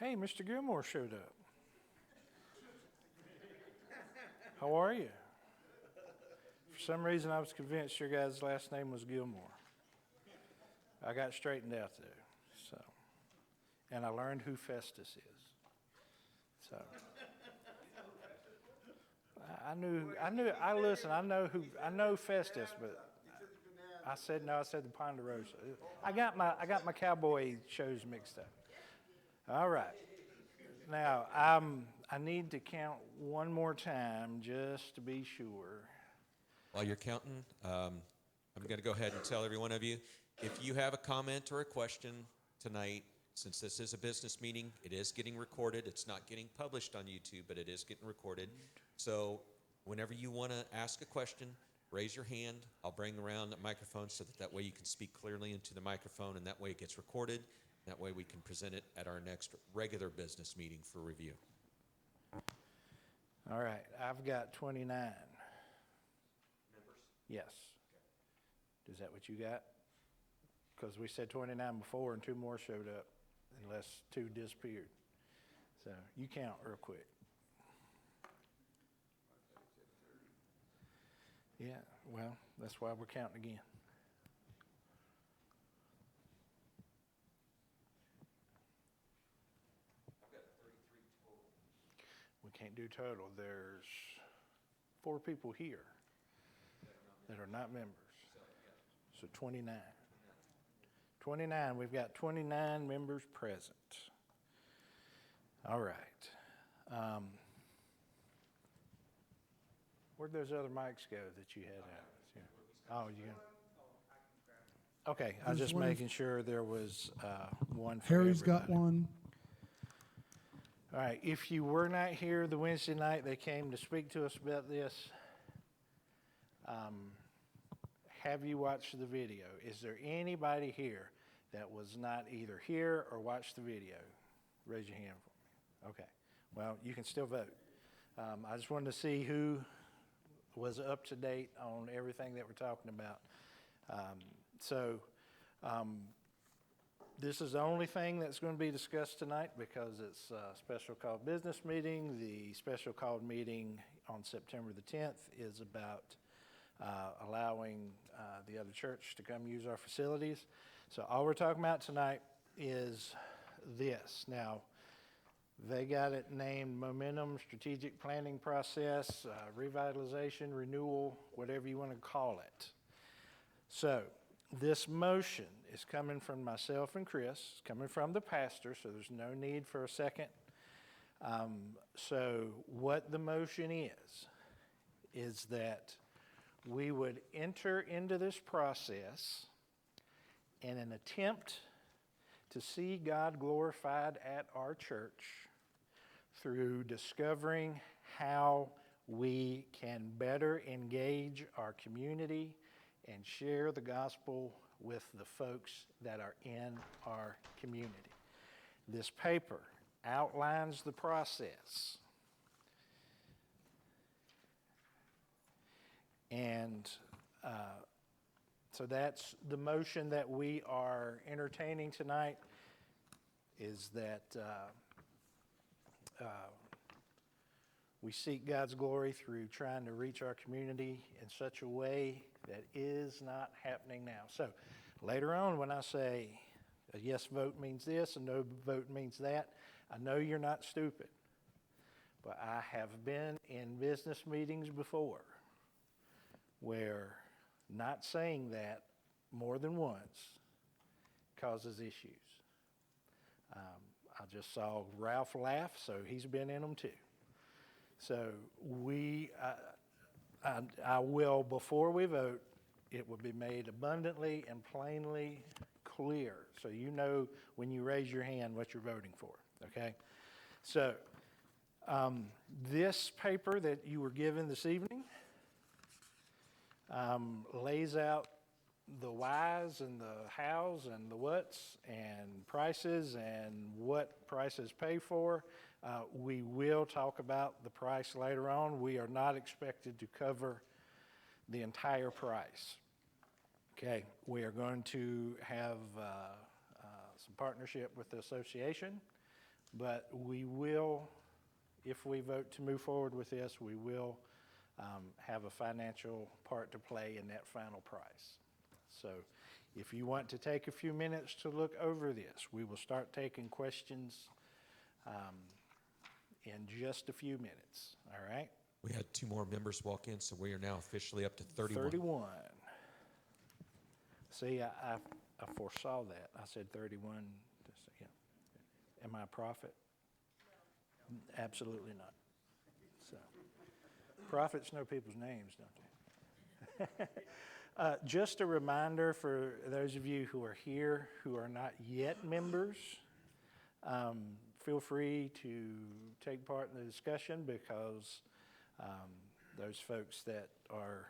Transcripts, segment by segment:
Hey, Mr. Gilmore showed up. How are you? For some reason, I was convinced your guy's last name was Gilmore. I got straightened out there, and I learned who Festus is. So, I know Festus, but I said the Ponderosa. I got my cowboy shows mixed up. All right. Now, I need to count one more time just to be sure. While you're counting, I'm going to go ahead and tell every one of you, if you have a comment or a question tonight, since this is a business meeting, it is getting recorded. It's not getting published on YouTube, but it is getting recorded. So whenever you want to ask a question, raise your hand. I'll bring around the microphone so that way you can speak clearly into the microphone, and that way it gets recorded. That way we can present it at our next regular business meeting for review. All right, I've got 29. Members? Yes. Okay. Is that what you got? Because we said 29 before and two more showed up, unless two disappeared. So you count real quick. Yeah, well, that's why we're counting again. We can't do total. There's 4 people here that are not members. So 29. 29. We've got 29 members present. All right. Where'd those other mics go that you had out? Oh, you. Okay, I was just making sure there was one for Harry's everybody. got one. All right, if you were not here the Wednesday night they came to speak to us about this, have you watched the video? Is there anybody here that was not either here or watched the video? Raise your hand for me. Okay, well, you can still vote. I just wanted to see who was up to date on everything that we're talking about. This is the only thing that's going to be discussed tonight because it's a special called business meeting. The special called meeting on September the 10th is about allowing the other church to come use our facilities. So all we're talking about tonight is this. Now, they got it named Momentum Strategic Planning Process, Revitalization, Renewal, whatever you want to call it. So this motion is coming from myself and Chris, coming from the pastor, so there's no need for a second. So what the motion is that we would enter into this process in an attempt to see God glorified at our church through discovering how we can better engage our community and share the gospel with the folks that are in our community. This paper outlines the process. And so that's the motion that we are entertaining tonight, is that we seek God's glory through trying to reach our community in such a way that is not happening now. So later on when I say a yes vote means this, a no vote means that, I know you're not stupid, but I have been in business meetings before where not saying that more than once causes issues. I just saw Ralph laugh, so he's been in them too. So I will, before we vote, it will be made abundantly and plainly clear, so you know when you raise your hand what you're voting for, okay? So this paper that you were given this evening lays out the whys and the hows and the whats and prices and what prices pay for. We will talk about the price later on. We are not expected to cover the entire price. Okay, we are going to have some partnership with the association. But we will, if we vote to move forward with this, we will have a financial part to play in that final price. So if you want to take a few minutes to look over this, we will start taking questions in just a few minutes, all right? We had 2 more members walk in, so we are now officially up to 31. 31. See, I foresaw that. I said 31. Yeah. Am I a prophet? No. Absolutely not. So, prophets know people's names, don't they? Just a reminder for those of you who are here who are not yet members, feel free to take part in the discussion because those folks that are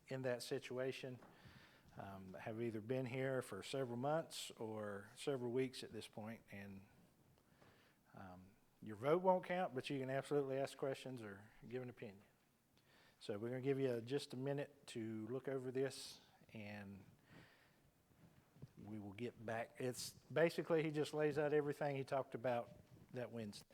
in that situation have either been here for several months or several weeks at this point, and your vote won't count, but you can absolutely ask questions or give an opinion. So we're going to give you just a minute to look over this, and we will get back. It's basically, he just lays out everything he talked about that Wednesday.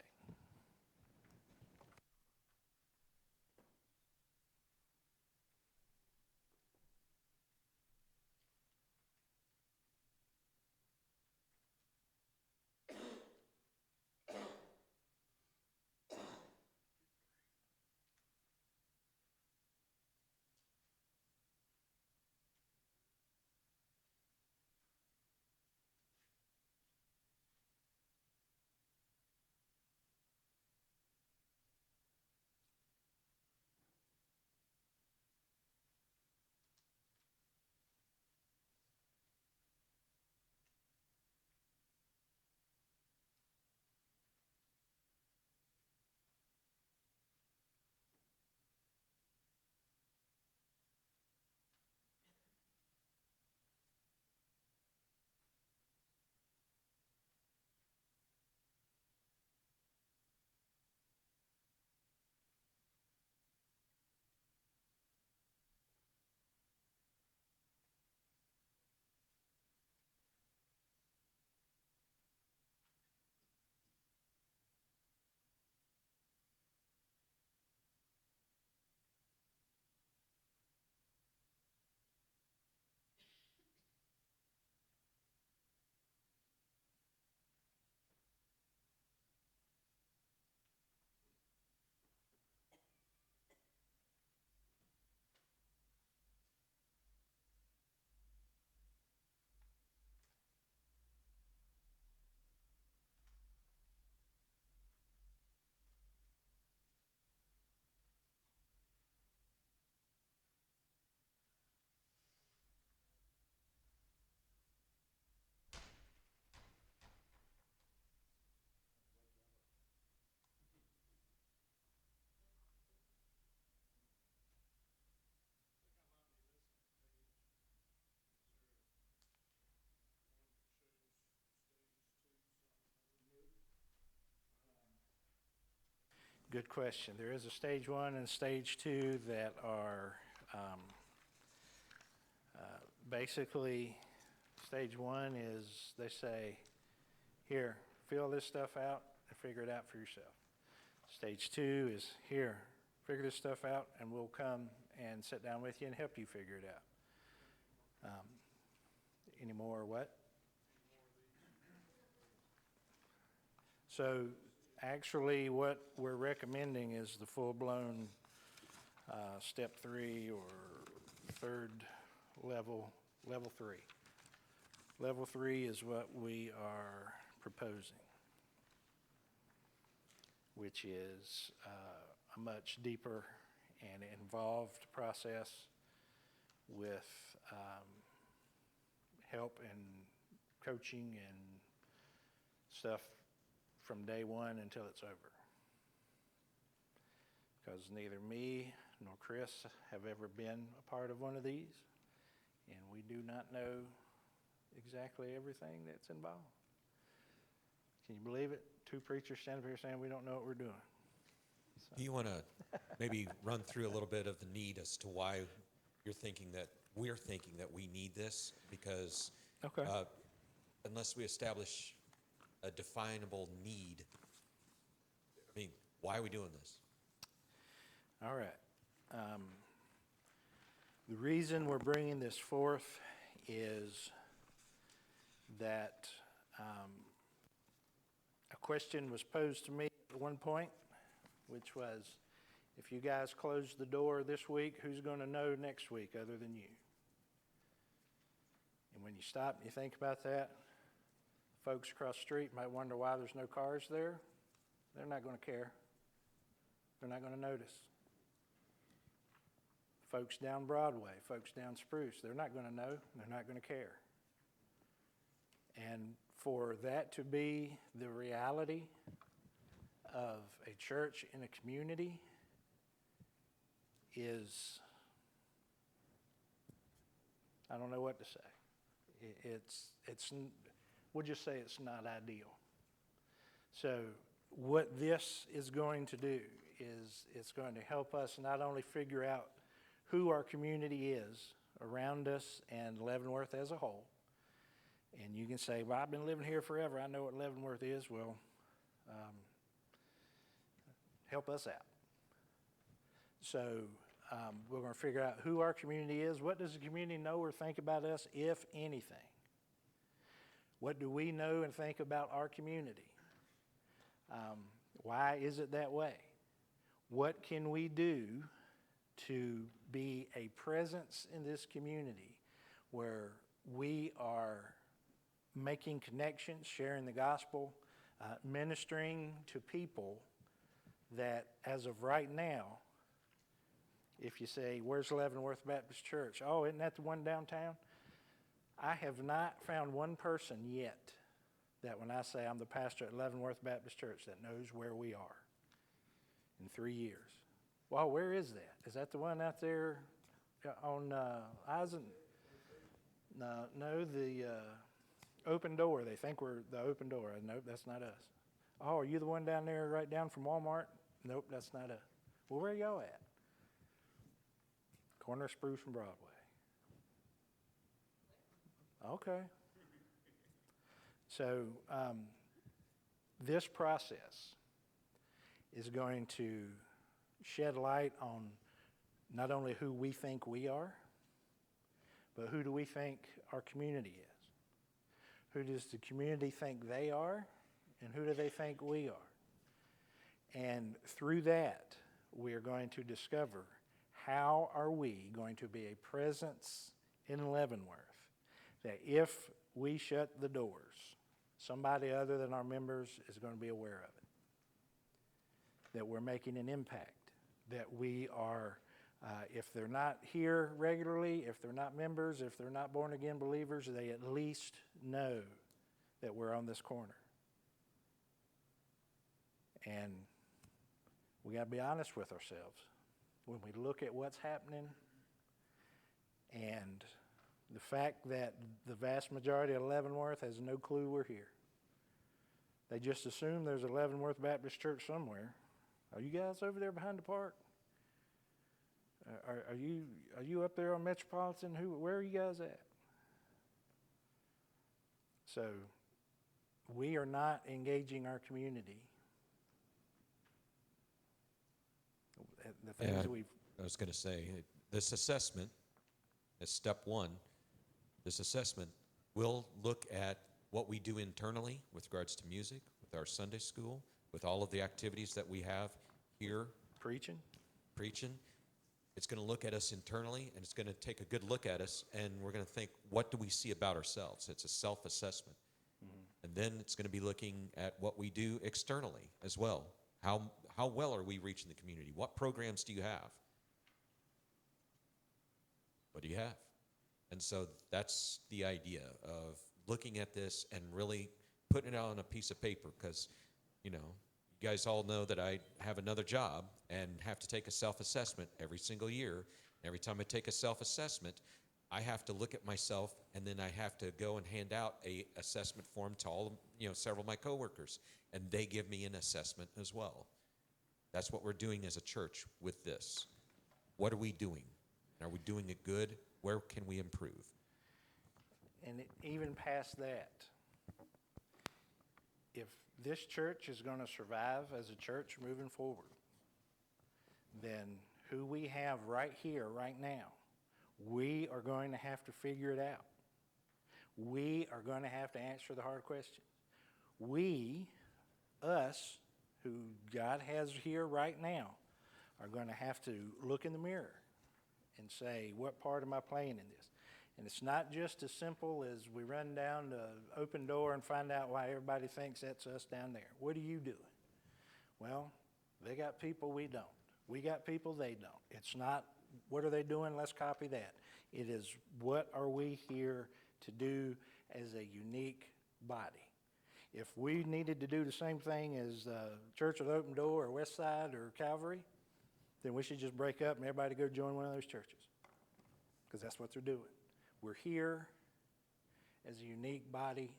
Good question. There is a stage 1 and stage 2 that are basically, stage 1 is they say, here, fill this stuff out and figure it out for yourself. Stage 2 is, here, figure this stuff out and we'll come and sit down with you and help you figure it out. Any more what? So actually what we're recommending is the full-blown step 3 or third level 3. Level 3 is what we are proposing, which is a much deeper and involved process with help and coaching and stuff from day 1 until it's over. Because neither me nor Chris have ever been a part of one of these, and we do not know exactly everything that's involved. Can you believe it? 2 preachers standing up here saying we don't know what we're doing. So. Do you want to maybe run through a little bit of the need as to why we're thinking that we need this? Because okay. Unless we establish a definable need. I mean, why are we doing this? All right. The reason we're bringing this forth is that a question was posed to me at one point, which was, if you guys close the door this week, who's going to know next week other than you? And when you stop and you think about that, folks across the street might wonder why there's no cars there. They're not going to care. They're not going to notice. Folks down Broadway, folks down Spruce, they're not going to know. They're not going to care. And for that to be the reality of a church in a community is, I don't know what to say. We'll just say it's not ideal. So what this is going to do is it's going to help us not only figure out who our community is around us and Leavenworth as a whole. And you can say, well, I've been living here forever. I know what Leavenworth is. Well, help us out. So we're going to figure out who our community is. What does the community know or think about us, if anything? What do we know and think about our community? Why is it that way? What can we do to be a presence in this community where we are making connections, sharing the gospel, ministering to people that as of right now, if you say, where's Leavenworth Baptist Church? Oh, isn't that the one downtown? I have not found one person yet that when I say I'm the pastor at Leavenworth Baptist Church that knows where we are in 3 years. Well, where is that? Is that the one out there on Eisen? No, the Open Door. They think we're the Open Door. Nope, that's not us. Oh, are you the one down there right down from Walmart? Nope, that's not us. Well, where are y'all at? Corner of Spruce and Broadway. Okay. So this process is going to shed light on not only who we think we are, but who do we think our community is? Who does the community think they are, and who do they think we are? And through that, we are going to discover how are we going to be a presence in Leavenworth that if we shut the doors, somebody other than our members is going to be aware of it. That we're making an impact. That we are, if they're not here regularly, if they're not members, if they're not born again believers, they at least know that we're on this corner. And we got to be honest with ourselves. When we look at what's happening and the fact that the vast majority of Leavenworth has no clue we're here. They just assume there's a Leavenworth Baptist Church somewhere. Are you guys over there behind the park? Are you up there on Metropolitan? Where are you guys at? So we are not engaging our community. The things that I was going to say, this assessment is step one. This assessment will look at what we do internally with regards to music, with our Sunday school, with all of the activities that we have here. Preaching. It's going to look at us internally, and it's going to take a good look at us, and we're going to think, what do we see about ourselves? It's a self-assessment. Mm-hmm. And then it's going to be looking at what we do externally as well. How well are we reaching the community? What programs do you have? What do you have? And so that's the idea of looking at this and really putting it out on a piece of paper because, you guys all know that I have another job and have to take a self-assessment every single year. Every time I take a self-assessment, I have to look at myself and then I have to go and hand out a assessment form to all, several of my coworkers, and they give me an assessment as well. That's what we're doing as a church with this. What are we doing? Are we doing it good? Where can we improve? And even past that, if this church is going to survive as a church moving forward, then who we have right here, right now, we are going to have to figure it out. We are going to have to answer the hard questions. We, us, who God has here right now, are going to have to look in the mirror and say, what part am I playing in this? And it's not just as simple as we run down the open door and find out why everybody thinks that's us down there. What are you doing? Well, they got people we don't. We got people they don't. It's not, what are they doing? Let's copy that. It is, what are we here to do as a unique body? If we needed to do the same thing as Church of the Open Door or West Side or Calvary, then we should just break up and everybody go join one of those churches, because that's what they're doing. We're here as a unique body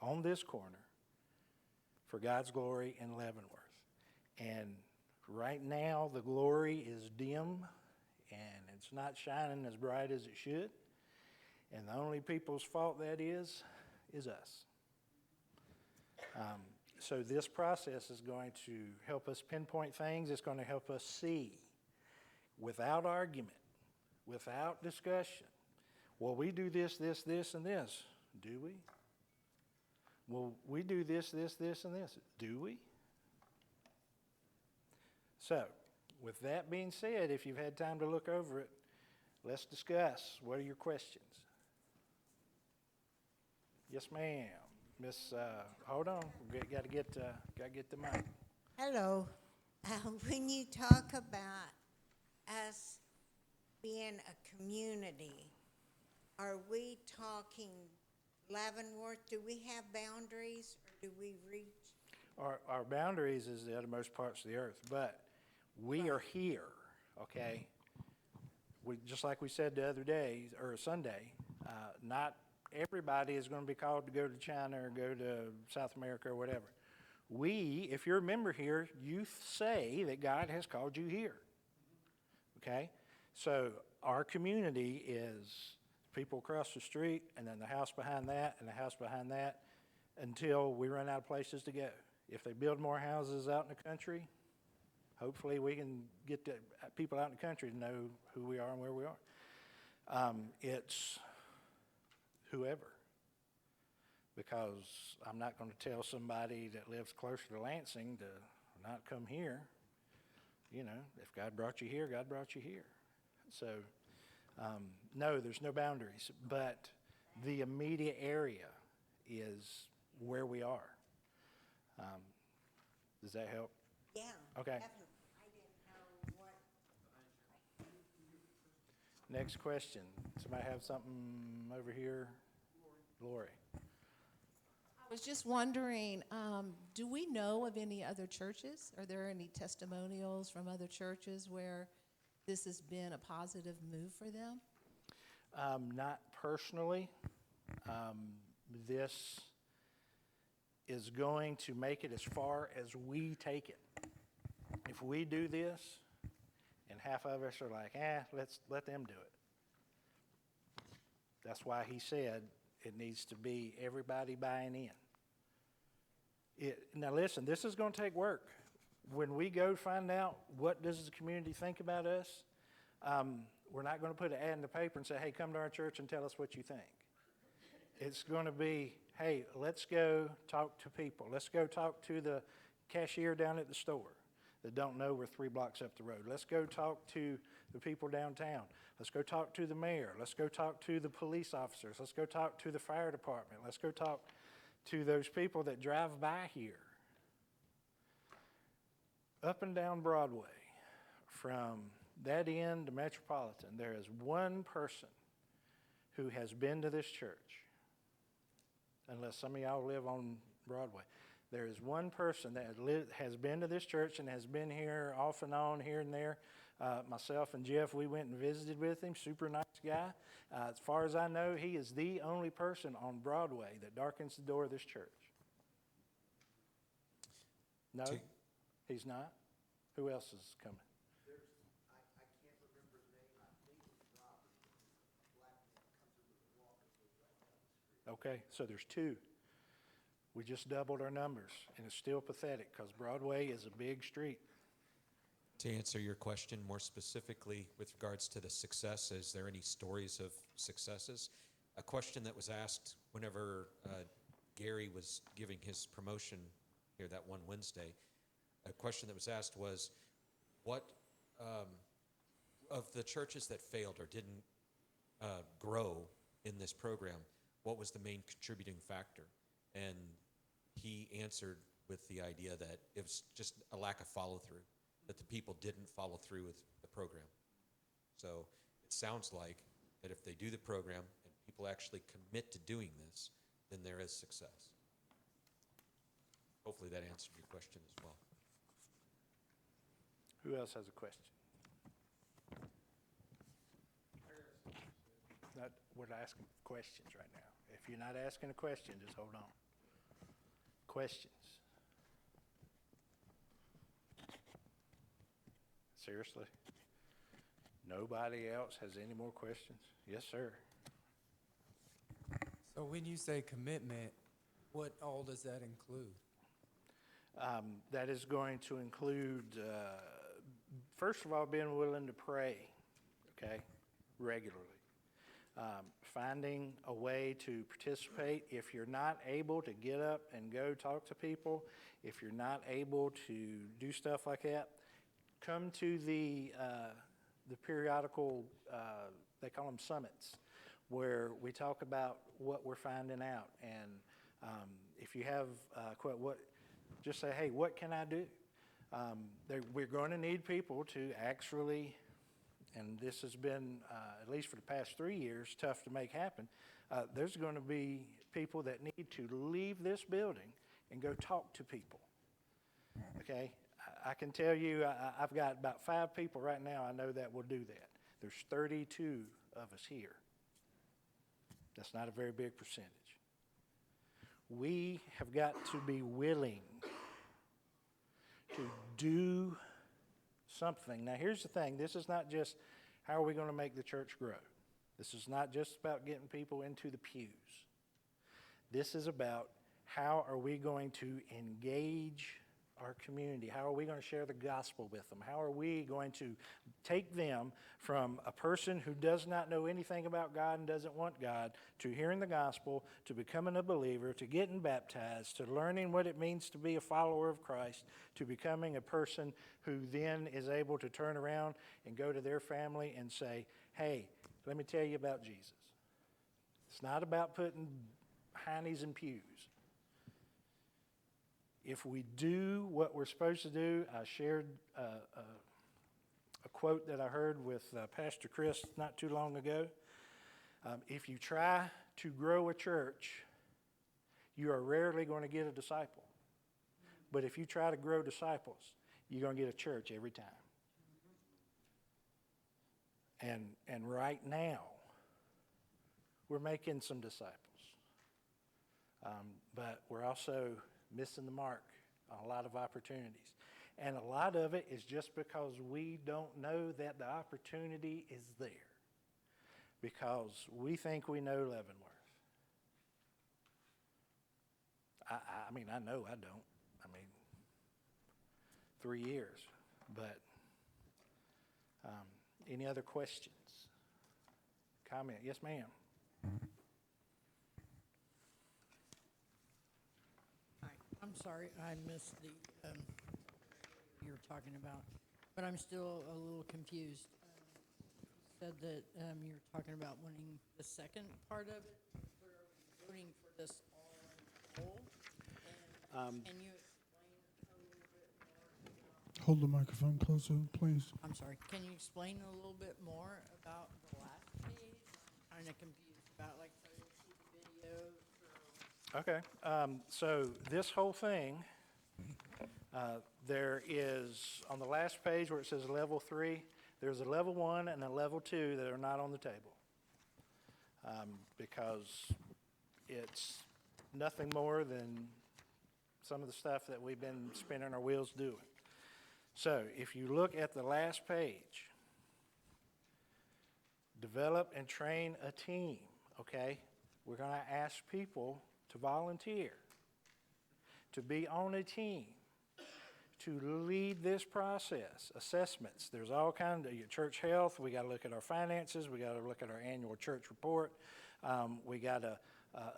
on this corner for God's glory in Leavenworth. And right now the glory is dim and it's not shining as bright as it should. And the only people's fault that is us. So this process is going to help us pinpoint things. It's going to help us see without argument, without discussion. Well, we do this, this, this, and this. Do we? Well, we do this, this, this, and this. Do we? So, with that being said, if you've had time to look over it, let's discuss. What are your questions? Yes, ma'am. Miss, hold on. Got to get the mic. Hello. When you talk about us being a community, are we talking Leavenworth? Do we have boundaries, or do we reach? Our boundaries is the uttermost parts of the earth, but we are here, okay? We, just like we said the other day, or Sunday, not everybody is going to be called to go to China or go to South America or whatever. We, if you're a member here, you say that God has called you here, okay? So our community is people across the street, and then the house behind that, and the house behind that, until we run out of places to go. If they build more houses out in the country, hopefully we can get the people out in the country to know who we are and where we are. It's whoever, because I'm not going to tell somebody that lives closer to Lansing to not come here. You know, if God brought you here, God brought you here. So, no, there's no boundaries, but the immediate area is where we are. Does that help? Yeah. Okay. Definitely. I didn't know what. Next question. Somebody have something over here? Lori. I was just wondering, do we know of any other churches? Are there any testimonials from other churches where this has been a positive move for them? Not personally. This is going to make it as far as we take it. If we do this, and half of us are like, let's let them do it. That's why he said it needs to be everybody buying in. Now listen, this is going to take work. When we go find out what does the community think about us, we're not going to put an ad in the paper and say, hey, come to our church and tell us what you think. It's going to be, hey, let's go talk to people. Let's go talk to the cashier down at the store that don't know we're 3 blocks up the road. Let's go talk to the people downtown. Let's go talk to the mayor. Let's go talk to the police officers. Let's go talk to the fire department. Let's go talk to those people that drive by here. Up and down Broadway, from that end to Metropolitan, there is one person who has been to this church, unless some of y'all live on Broadway. There is one person that has been to this church and has been here off and on, here and there. Myself and Jeff, we went and visited with him. Super nice guy. As far as I know, he is the only person on Broadway that darkens the door of this church. No, he's not. Who else is coming? I can't remember his name. I think it's Robert. A black man comes in with a walker, goes right down the street. Okay, so there's two. We just doubled our numbers, and it's still pathetic because Broadway is a big street. To answer your question more specifically with regards to the success, is there any stories of successes? A question that was asked whenever Gary was giving his promotion here that one Wednesday, a question that was asked was, what of the churches that failed or didn't grow in this program, what was the main contributing factor? And he answered with the idea that it was just a lack of follow-through, that the people didn't follow through with the program. So it sounds like that if they do the program and people actually commit to doing this, then there is success. Hopefully that answered your question as well. Who else has a question? We're asking questions right now. If you're not asking a question, just hold on. Questions? Seriously? Nobody else has any more questions? Yes, sir. So when you say commitment, what all does that include? That is going to include, first of all, being willing to pray, okay, regularly. Finding a way to participate. If you're not able to get up and go talk to people, if you're not able to do stuff like that, come to the periodical, they call them summits, where we talk about what we're finding out. And if you have just say, hey, what can I do? We're going to need people to actually, and this has been, at least for the past 3 years, tough to make happen. There's going to be people that need to leave this building and go talk to people, okay? I can tell you, I've got about 5 people right now I know that will do that. There's 32 of us here. That's not a very big percentage. We have got to be willing to do something. Now, here's the thing. This is not just how are we going to make the church grow. This is not just about getting people into the pews. This is about how are we going to engage our community? How are we going to share the gospel with them? How are we going to take them from a person who does not know anything about God and doesn't want God to hearing the gospel, to becoming a believer, to getting baptized, to learning what it means to be a follower of Christ, to becoming a person who then is able to turn around and go to their family and say, hey, let me tell you about Jesus. It's not about putting heinies in pews. If we do what we're supposed to do, I shared a quote that I heard with Pastor Chris not too long ago. If you try to grow a church, you are rarely going to get a disciple. But if you try to grow disciples, you're going to get a church every time. And right now, we're making some disciples. But we're also missing the mark on a lot of opportunities. And a lot of it is just because we don't know that the opportunity is there. Because we think we know Leavenworth. I mean, I know I don't. I mean, 3 years. But any other questions? Comment? Yes, ma'am. Hi, I'm sorry, I missed the, you were talking about, but I'm still a little confused. You said that you were talking about winning the second part of it, where are we voting for this all in whole? And can you explain a little bit more about, Hold the microphone closer, please. I'm sorry, can you explain a little bit more about the last page? I'm kind of confused about like videos or. Okay, so this whole thing, there is, on the last page where it says level 3, there's a level 1 and a level 2 that are not on the table. Because it's nothing more than some of the stuff that we've been spinning our wheels doing. So if you look at the last page, develop and train a team, okay? We're going to ask people to volunteer. to be on a team to lead this process. Assessments, there's all kinds of your church health. We got to look at our finances. We got to look at our annual church report. We got to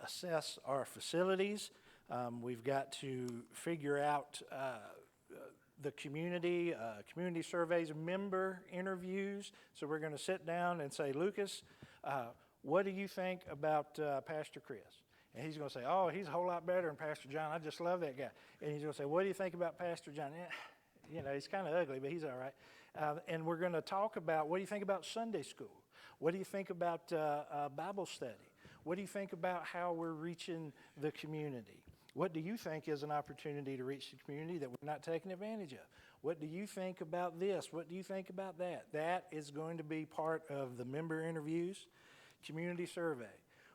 assess our facilities. We've got to figure out the community surveys, member interviews. So we're going to sit down and say, Lucas, what do you think about Pastor Chris? And he's going to say, oh, he's a whole lot better than Pastor John. I just love that guy. And he's going to say, what do you think about Pastor John? You know, he's kind of ugly, but he's all right. And we're going to talk about, what do you think about Sunday school? What do you think about Bible study? What do you think about how we're reaching the community? What do you think is an opportunity to reach the community that we're not taking advantage of? What do you think about this? What do you think about that? That is going to be part of the member interviews, community survey.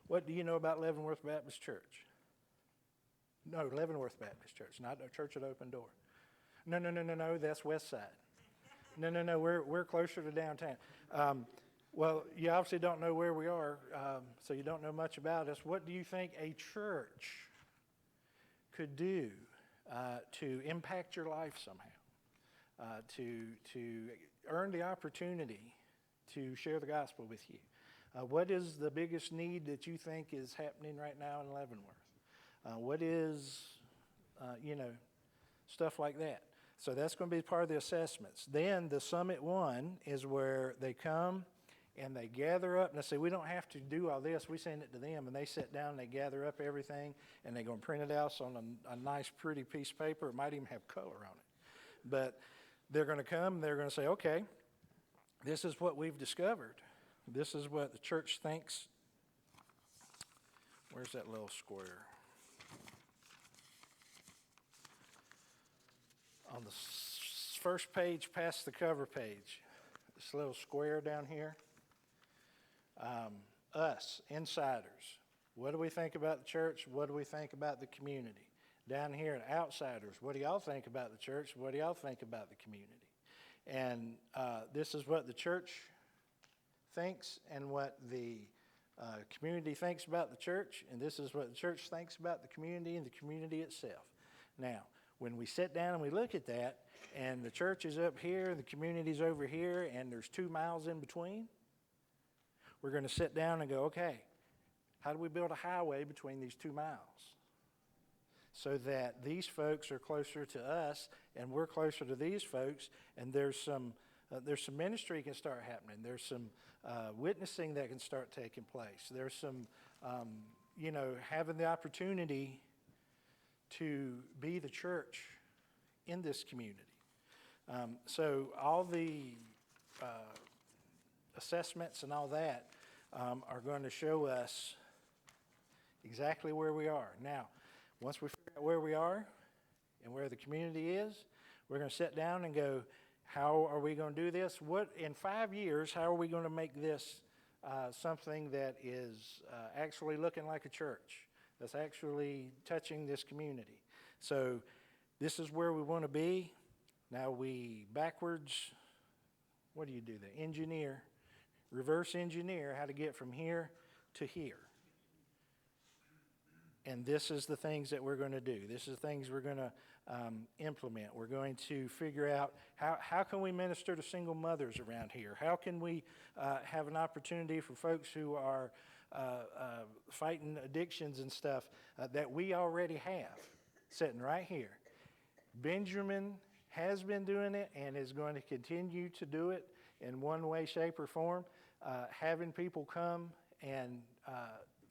What do you know about Leavenworth Baptist Church? No, Leavenworth Baptist Church, not a church at Open Door. No, that's West Side. No, we're closer to downtown. Well, you obviously don't know where we are, so you don't know much about us. What do you think a church could do to impact your life somehow, to earn the opportunity to share the gospel with you? What is the biggest need that you think is happening right now in Leavenworth? What is, stuff like that. So that's going to be part of the assessments. Then the Summit 1 is where they come and they gather up. And I say, we don't have to do all this. We send it to them, and they sit down and they gather up everything, and they're going to print it out on a nice, pretty piece of paper. It might even have color on it. But they're going to come and they're going to say, okay, this is what we've discovered. This is what the church thinks. Where's that little square? On the first page past the cover page, this little square down here. Us, insiders. What do we think about the church? What do we think about the community? Down here, outsiders. What do y'all think about the church? What do y'all think about the community? And this is what the church thinks and what the community thinks about the church, and this is what the church thinks about the community and the community itself. Now, when we sit down and we look at that, and the church is up here, and the community's over here, and there's 2 miles in between, we're going to sit down and go, okay, how do we build a highway between these 2 miles so that these folks are closer to us and we're closer to these folks, and there's some ministry can start happening. There's some witnessing that can start taking place. There's some, having the opportunity to be the church in this community. So all the assessments and all that are going to show us exactly where we are. Now, once we figure out where we are and where the community is, we're going to sit down and go, how are we going to do this? What in 5 years, how are we going to make this something that is actually looking like a church, that's actually touching this community? So this is where we want to be. Now we backwards, what do you do there? Engineer, reverse engineer how to get from here to here. And this is the things that we're going to do. This is the things we're going to implement. We're going to figure out how can we minister to single mothers around here? How can we have an opportunity for folks who are fighting addictions and stuff that we already have sitting right here. Benjamin has been doing it and is going to continue to do it in one way, shape, or form, having people come and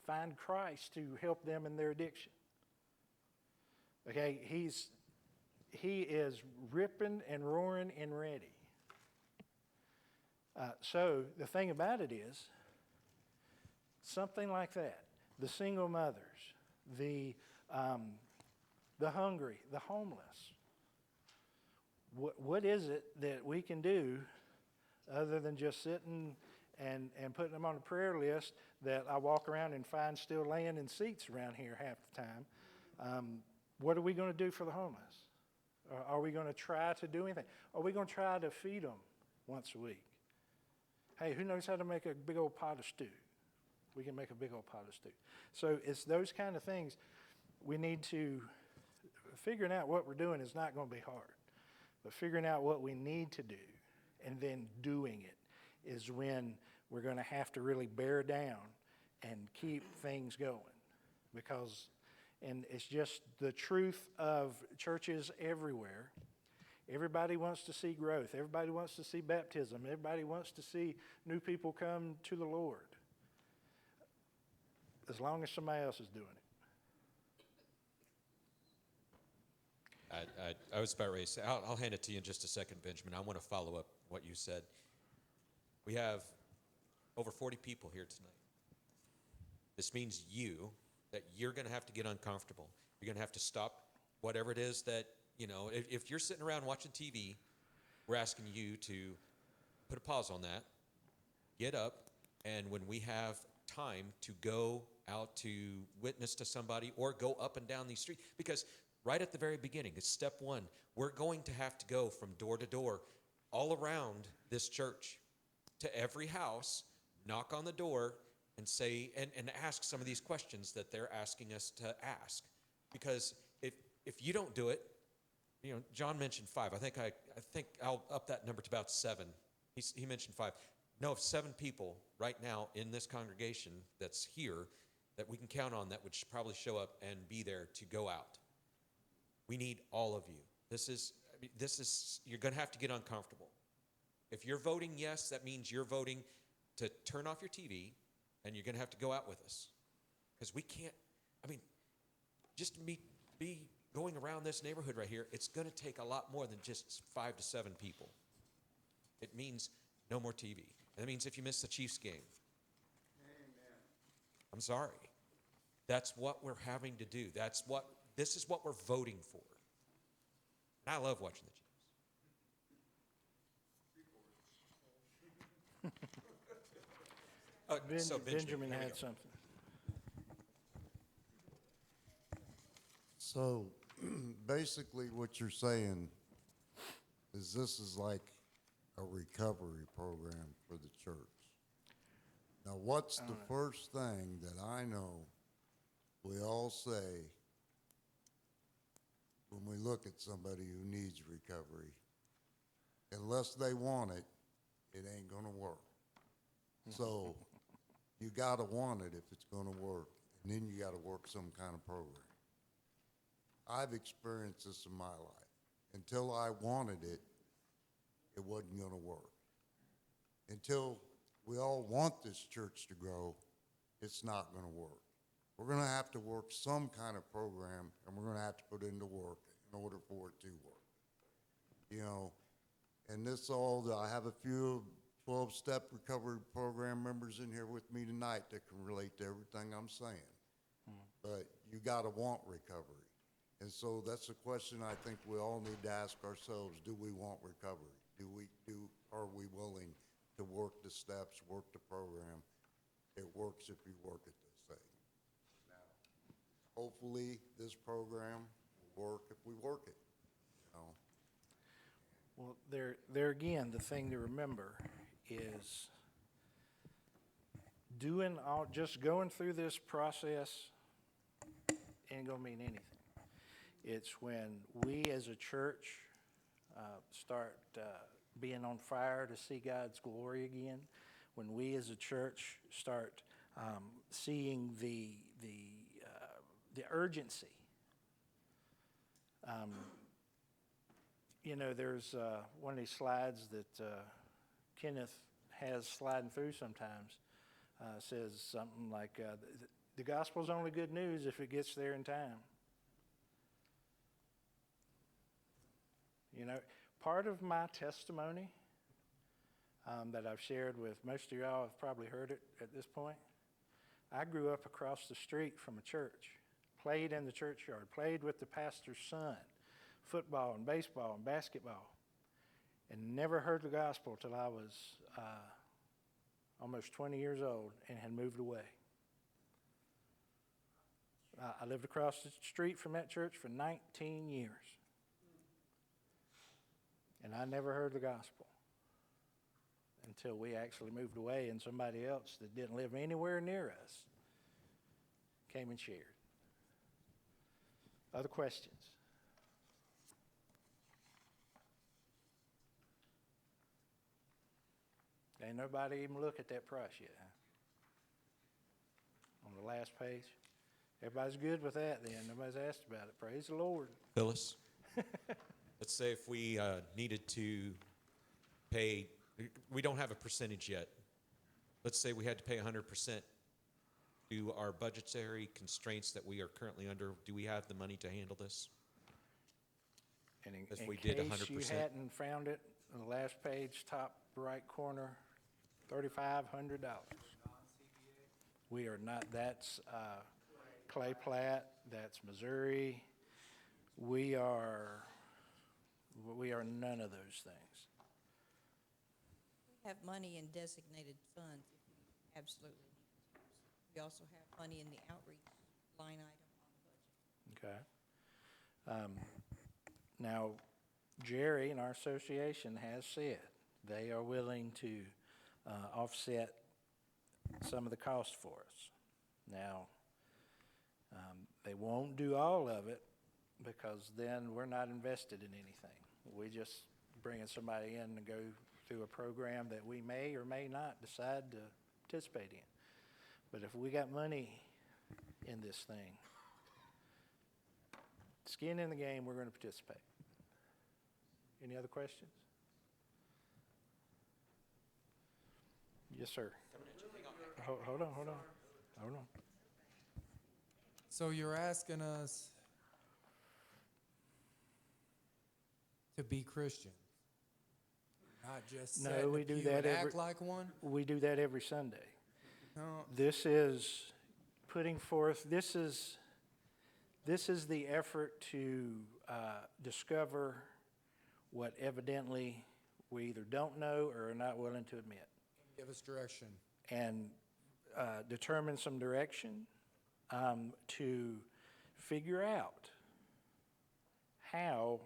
find Christ to help them in their addiction. Okay, he is ripping and roaring and ready. So the thing about it is, something like that, the single mothers, the hungry, the homeless, what is it that we can do other than just sitting and putting them on a prayer list that I walk around and find still laying in seats around here half the time? What are we going to do for the homeless? Are we going to try to do anything? Are we going to try to feed them once a week? Hey, who knows how to make a big old pot of stew? We can make a big old pot of stew. So it's those kind of things we need to figuring out what we're doing is not going to be hard. But figuring out what we need to do and then doing it is when we're going to have to really bear down and keep things going. Because, and it's just the truth of churches everywhere. Everybody wants to see growth. Everybody wants to see baptism. Everybody wants to see new people come to the Lord. As long as somebody else is doing it. I was about ready to say, I'll hand it to you in just a second, Benjamin. I want to follow up what you said. We have over 40 people here tonight. This means that you're going to have to get uncomfortable. You're going to have to stop whatever it is that, if you're sitting around watching TV, we're asking you to put a pause on that, get up, and when we have time to go out to witness to somebody or go up and down these streets, because right at the very beginning, it's step one, we're going to have to go from door to door all around this church to every house, knock on the door, and say and ask some of these questions that they're asking us to ask. Because if you don't do it, John mentioned 5. I think I'll up that number to about 7. He mentioned 5. No, if 7 people right now in this congregation that's here that we can count on that would probably show up and be there to go out. We need all of you. This is you're going to have to get uncomfortable. If you're voting yes, that means you're voting to turn off your TV, and you're going to have to go out with us. Because we can't, just be going around this neighborhood right here, it's going to take a lot more than just 5 to 7 people. It means no more TV. And that means if you miss the Chiefs game, amen. I'm sorry. That's what we're having to do. This is what we're voting for. And I love watching the Chiefs. Benjamin here we had go. something. So basically what you're saying is this is like a recovery program for the church. Now, what's the first thing that I know we all say when we look at somebody who needs recovery? Unless they want it, it ain't gonna work. So you gotta want it if it's gonna work, and then you gotta work some kind of program. I've experienced this in my life. Until I wanted it, it wasn't gonna work. Until we all want this church to grow, it's not gonna work. We're gonna have to work some kind of program, and we're gonna have to put into work in order for it to work. And this I have a few 12-step recovery program members in here with me tonight that can relate to everything I'm saying. But you gotta want recovery. And so that's a question I think we all need to ask ourselves. Do we want recovery? Are we willing to work the steps, work the program? It works if you work it, they say. Now, hopefully this program will work if we work it. Well, there again, the thing to remember is just going through this process ain't gonna mean anything. It's when we as a church start being on fire to see God's glory again, when we as a church start seeing the urgency. There's one of these slides that Kenneth has sliding through sometimes, says something like, the gospel's only good news if it gets there in time. Part of my testimony that I've shared with most of y'all have probably heard it at this point. I grew up across the street from a church, played in the churchyard, played with the pastor's son, football and baseball and basketball, and never heard the gospel till I was almost 20 years old and had moved away. I lived across the street from that church for 19 years. And I never heard the gospel until we actually moved away and somebody else that didn't live anywhere near us came and shared. Other questions? Ain't nobody even look at that price yet, huh? On the last page? Everybody's good with that then, nobody's asked about it, praise the Lord. Phyllis, let's say if we needed to pay, we don't have a percentage yet. Let's say we had to pay 100%. Do our budgetary constraints that we are currently under, do we have the money to handle this? And If in we did case you 100%. hadn't found it, on the last page, top right corner, $3,500. We are not, that's Clay Platt, that's Missouri. We are none of those things. We have money in designated funds if we absolutely need to. We also have money in the outreach line item on the budget. Okay. Now, Jerry and our association has said they are willing to offset some of the cost for us. Now, they won't do all of it because then we're not invested in anything. We just bringing somebody in to go through a program that we may or may not decide to participate in. But if we got money in this thing, skin in the game, we're going to participate. Any other questions? Yes, sir. Hold on. So you're asking us to be Christian, not just No, sit in we a do pew that and every- act like one? We do that every Sunday. No, This is putting forth, this is the effort to discover what evidently we either don't know or are not willing to admit, give us direction. and determine some direction to figure out how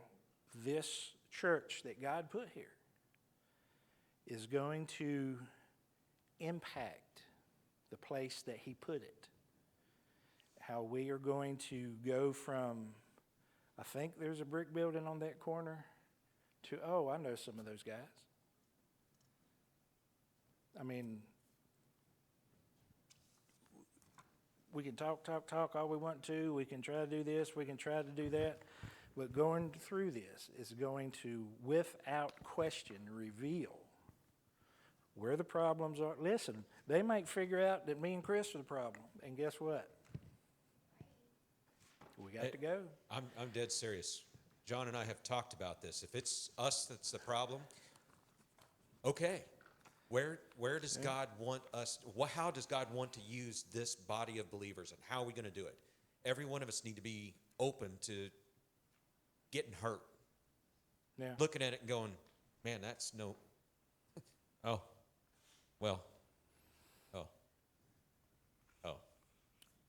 this church that God put here is going to impact the place that He put it. How we are going to go from, I think there's a brick building on that corner, to, oh, I know some of those guys. I mean, we can talk all we want to. We can try to do this. We can try to do that. But going through this is going to, without question, reveal where the problems are. Listen, they might figure out that me and Chris are the problem. And guess what? We got to go. I'm dead serious. John and I have talked about this. If it's us that's the problem, okay. Where does God want us, how does God want to use this body of believers, and how are we going to do it? Every one of us need to be open to getting hurt. Yeah. Looking at it and going, man, that's no, oh, well, oh.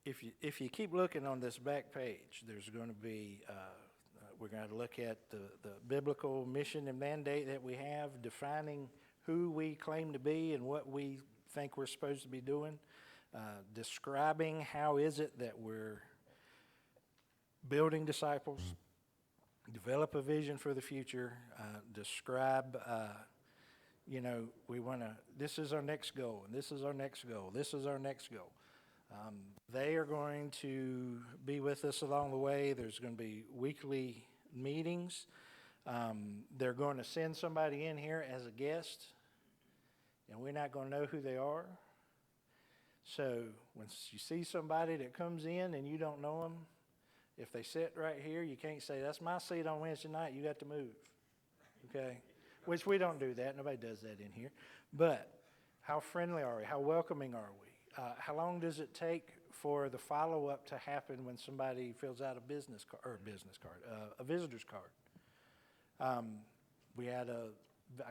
If you keep looking on this back page, there's going to be, we're going to look at the biblical mission and mandate that we have, defining who we claim to be and what we think we're supposed to be doing, describing how is it that we're building disciples, develop a vision for the future, describe, we want to, this is our next goal, and this is our next goal, this is our next goal. They are going to be with us along the way. There's going to be weekly meetings. They're going to send somebody in here as a guest, and we're not going to know who they are. So when you see somebody that comes in and you don't know them, if they sit right here, you can't say, that's my seat on Wednesday night, you got to move, okay? Which we don't do that. Nobody does that in here. But how friendly are we? How welcoming are we? How long does it take for the follow-up to happen when somebody fills out a visitor's card? I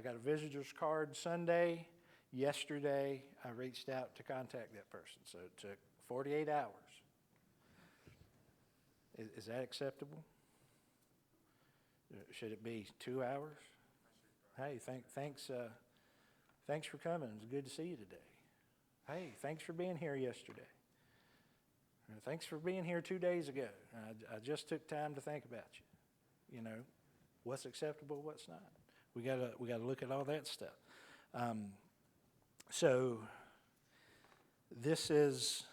got a visitor's card Sunday. Yesterday, I reached out to contact that person, so it took 48 hours. Is that acceptable? Should it be 2 hours? Hey, thanks for coming. It was good to see you today. Hey, thanks for being here yesterday. Thanks for being here 2 days ago. I just took time to think about you. You know, what's acceptable, what's not. We gotta look at all that stuff. So this is,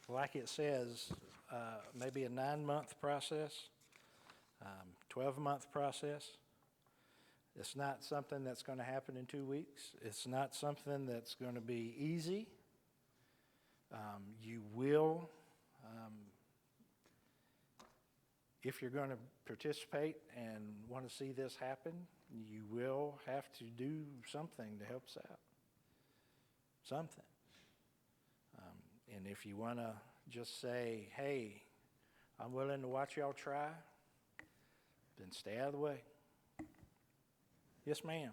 like it says, maybe a 9-month process, 12-month process. It's not something that's going to happen in 2 weeks. It's not something that's going to be easy. You will, if you're going to participate and want to see this happen, you will have to do something to help us out. Something. And if you want to just say, hey, I'm willing to watch y'all try, then stay out of the way. Yes, ma'am.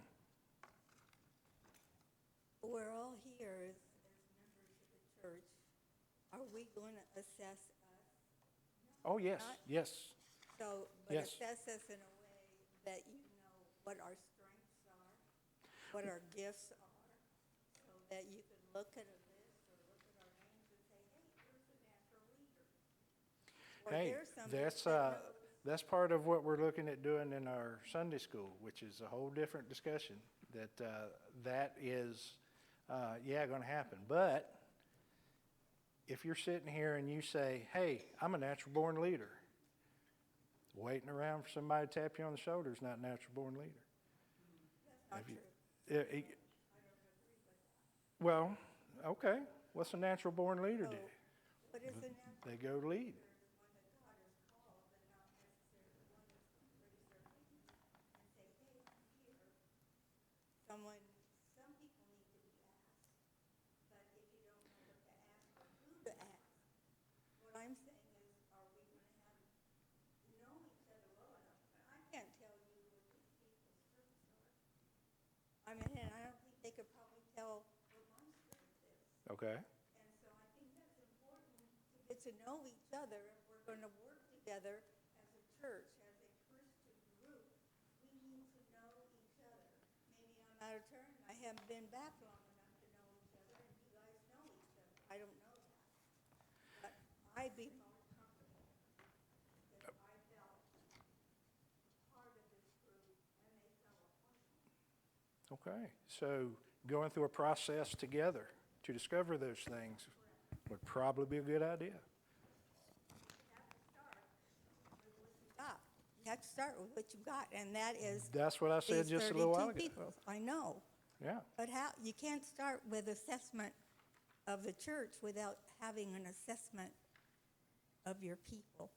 We're all here as members of the church. Are we going to assess us? Oh, yes, Not- yes. So, but Yes. assess us in a way that you know what our strengths are, what our gifts are, so that you can look at a list or look at our names and say, hey, here's a natural leader. Or Hey, there's somebody that's part of what we're looking at doing in our Sunday school, which is a whole different discussion. That is, going to happen. But if you're sitting here and you say, hey, I'm a natural born leader, waiting around for somebody to tap you on the shoulder is not a natural born leader. not Have you- true. Well, okay. What's a natural born leader do? What is a natural They go lead. someone, some people need to be asked, but if you don't know what to ask or who to ask, what I'm saying is, are we going to have know each other well enough? And I can't tell you what these people's strengths are. I mean, and I don't think they could probably tell what my strength is. Okay. And so I think that's important to get to know each other if we're going to work together as a church, as a Christian group. We need to know each other. Maybe I'm out of turn. I haven't been back long enough to know each other, and you guys know each other. I don't know that. But I'd be more comfortable if I felt part of this group and they felt a part of me. Okay. So going through a process together to discover those things would probably be a good idea. You have to start with what you've got, and that is That's what I said these just a little while 32 ago. people. I know. Yeah. But you can't start with assessment of the church without having an assessment of your people.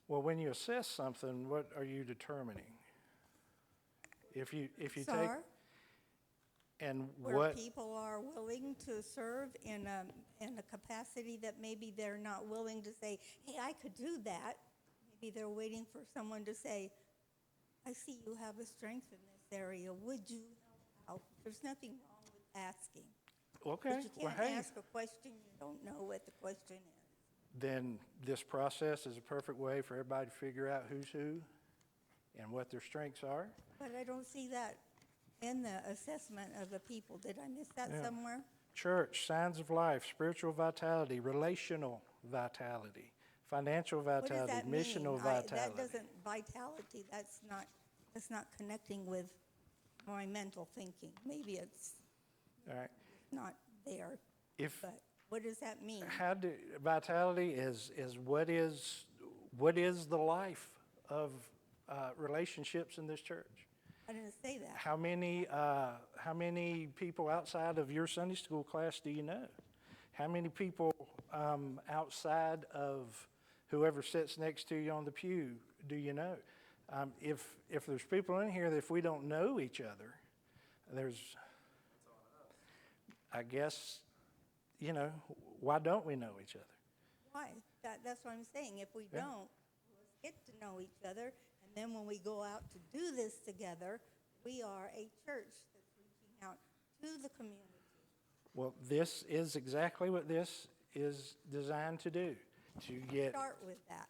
Well, when you assess something, what are you determining? If you take Sir, and where what people are willing to serve in a capacity that maybe they're not willing to say, hey, I could do that. Maybe they're waiting for someone to say, I see you have a strength in this area. Would you help out? There's nothing wrong with asking. okay, But you well, can't hey, ask a question you don't know what the question is. then this process is a perfect way for everybody to figure out who's who and what their strengths are. But I don't see that in the assessment of the people. Did I miss that Yeah. somewhere? Church, signs of life, spiritual vitality, relational vitality, financial What does vitality, that missional mean? vitality. That doesn't, vitality, that's not connecting with my mental thinking. Maybe it's All right. not there, If but what does that mean? vitality is what is the life of relationships in this church? I didn't say that. How many people outside of your Sunday school class do you know? How many people outside of whoever sits next to you on the pew do you know? If there's people in here that if we don't know each other, I guess, why don't we know each other? Why? That's what I'm saying. If we Yeah. don't, let's get to know each other. And then when we go out to do this together, we are a church that's reaching out to the community. Well, this is exactly what this is designed to do, to get Start with that.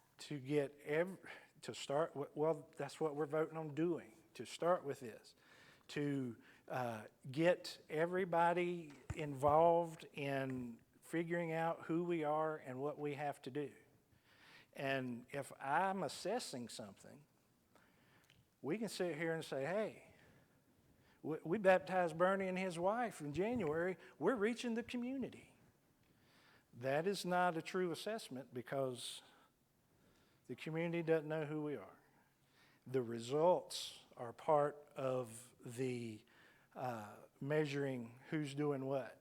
that's what we're voting on doing, to start with this, to get everybody involved in figuring out who we are and what we have to do. And if I'm assessing something, we can sit here and say, hey, We baptized Bernie and his wife in January. We're reaching the community. That is not a true assessment because the community doesn't know who we are. The results are part of the measuring who's doing what.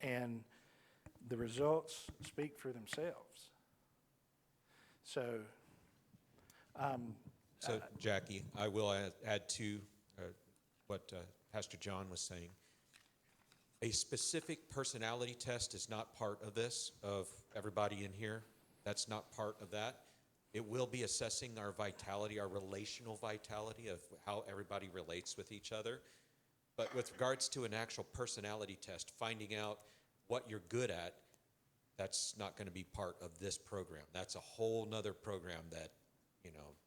And the results speak for themselves. So, So, Jackie, I will add to what Pastor John was saying. A specific personality test is not part of this, of everybody in here. That's not part of that. It will be assessing our vitality, our relational vitality of how everybody relates with each other. But with regards to an actual personality test, finding out what you're good at, that's not going to be part of this program. That's a whole nother program that,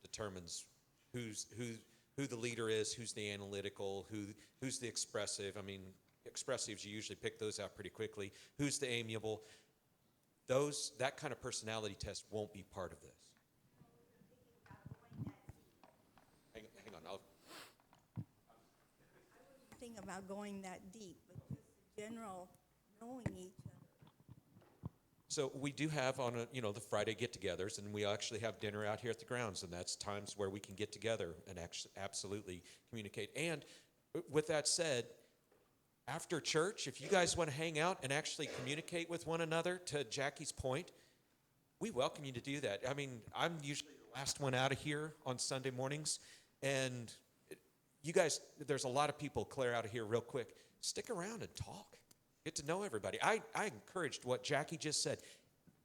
determines who the leader is, who's the analytical, who's the expressive. I mean, expressives, you usually pick those out pretty quickly. Who's the amiable? That kind of personality test won't be part of this. Hang on. Think about going that deep, but just the general knowing each other. So we do have on the Friday get-togethers, and we actually have dinner out here at the grounds, and that's times where we can get together and absolutely communicate. And with that said, after church, if you guys want to hang out and actually communicate with one another, to Jackie's point, we welcome you to do that. I mean, I'm usually the last one out of here on Sunday mornings, and you guys, there's a lot of people clear out of here real quick. Stick around and talk. Get to know everybody. I encouraged what Jackie just said.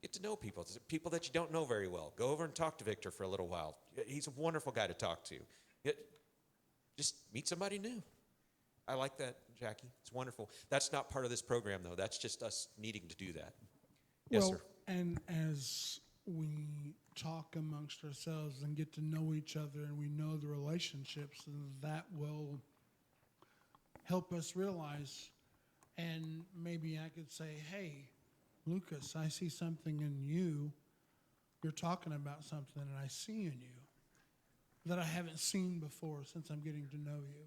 Get to know people that you don't know very well. Go over and talk to Victor for a little while. He's a wonderful guy to talk to. Just meet somebody new. I like that, Jackie. It's wonderful. That's not part of this program, though. That's just us needing to do that. Yes, Well, sir. and as we talk amongst ourselves and get to know each other and we know the relationships, that will help us realize, and maybe I could say, hey, Lucas, I see something in you. You're talking about something that I see in you that I haven't seen before since I'm getting to know you.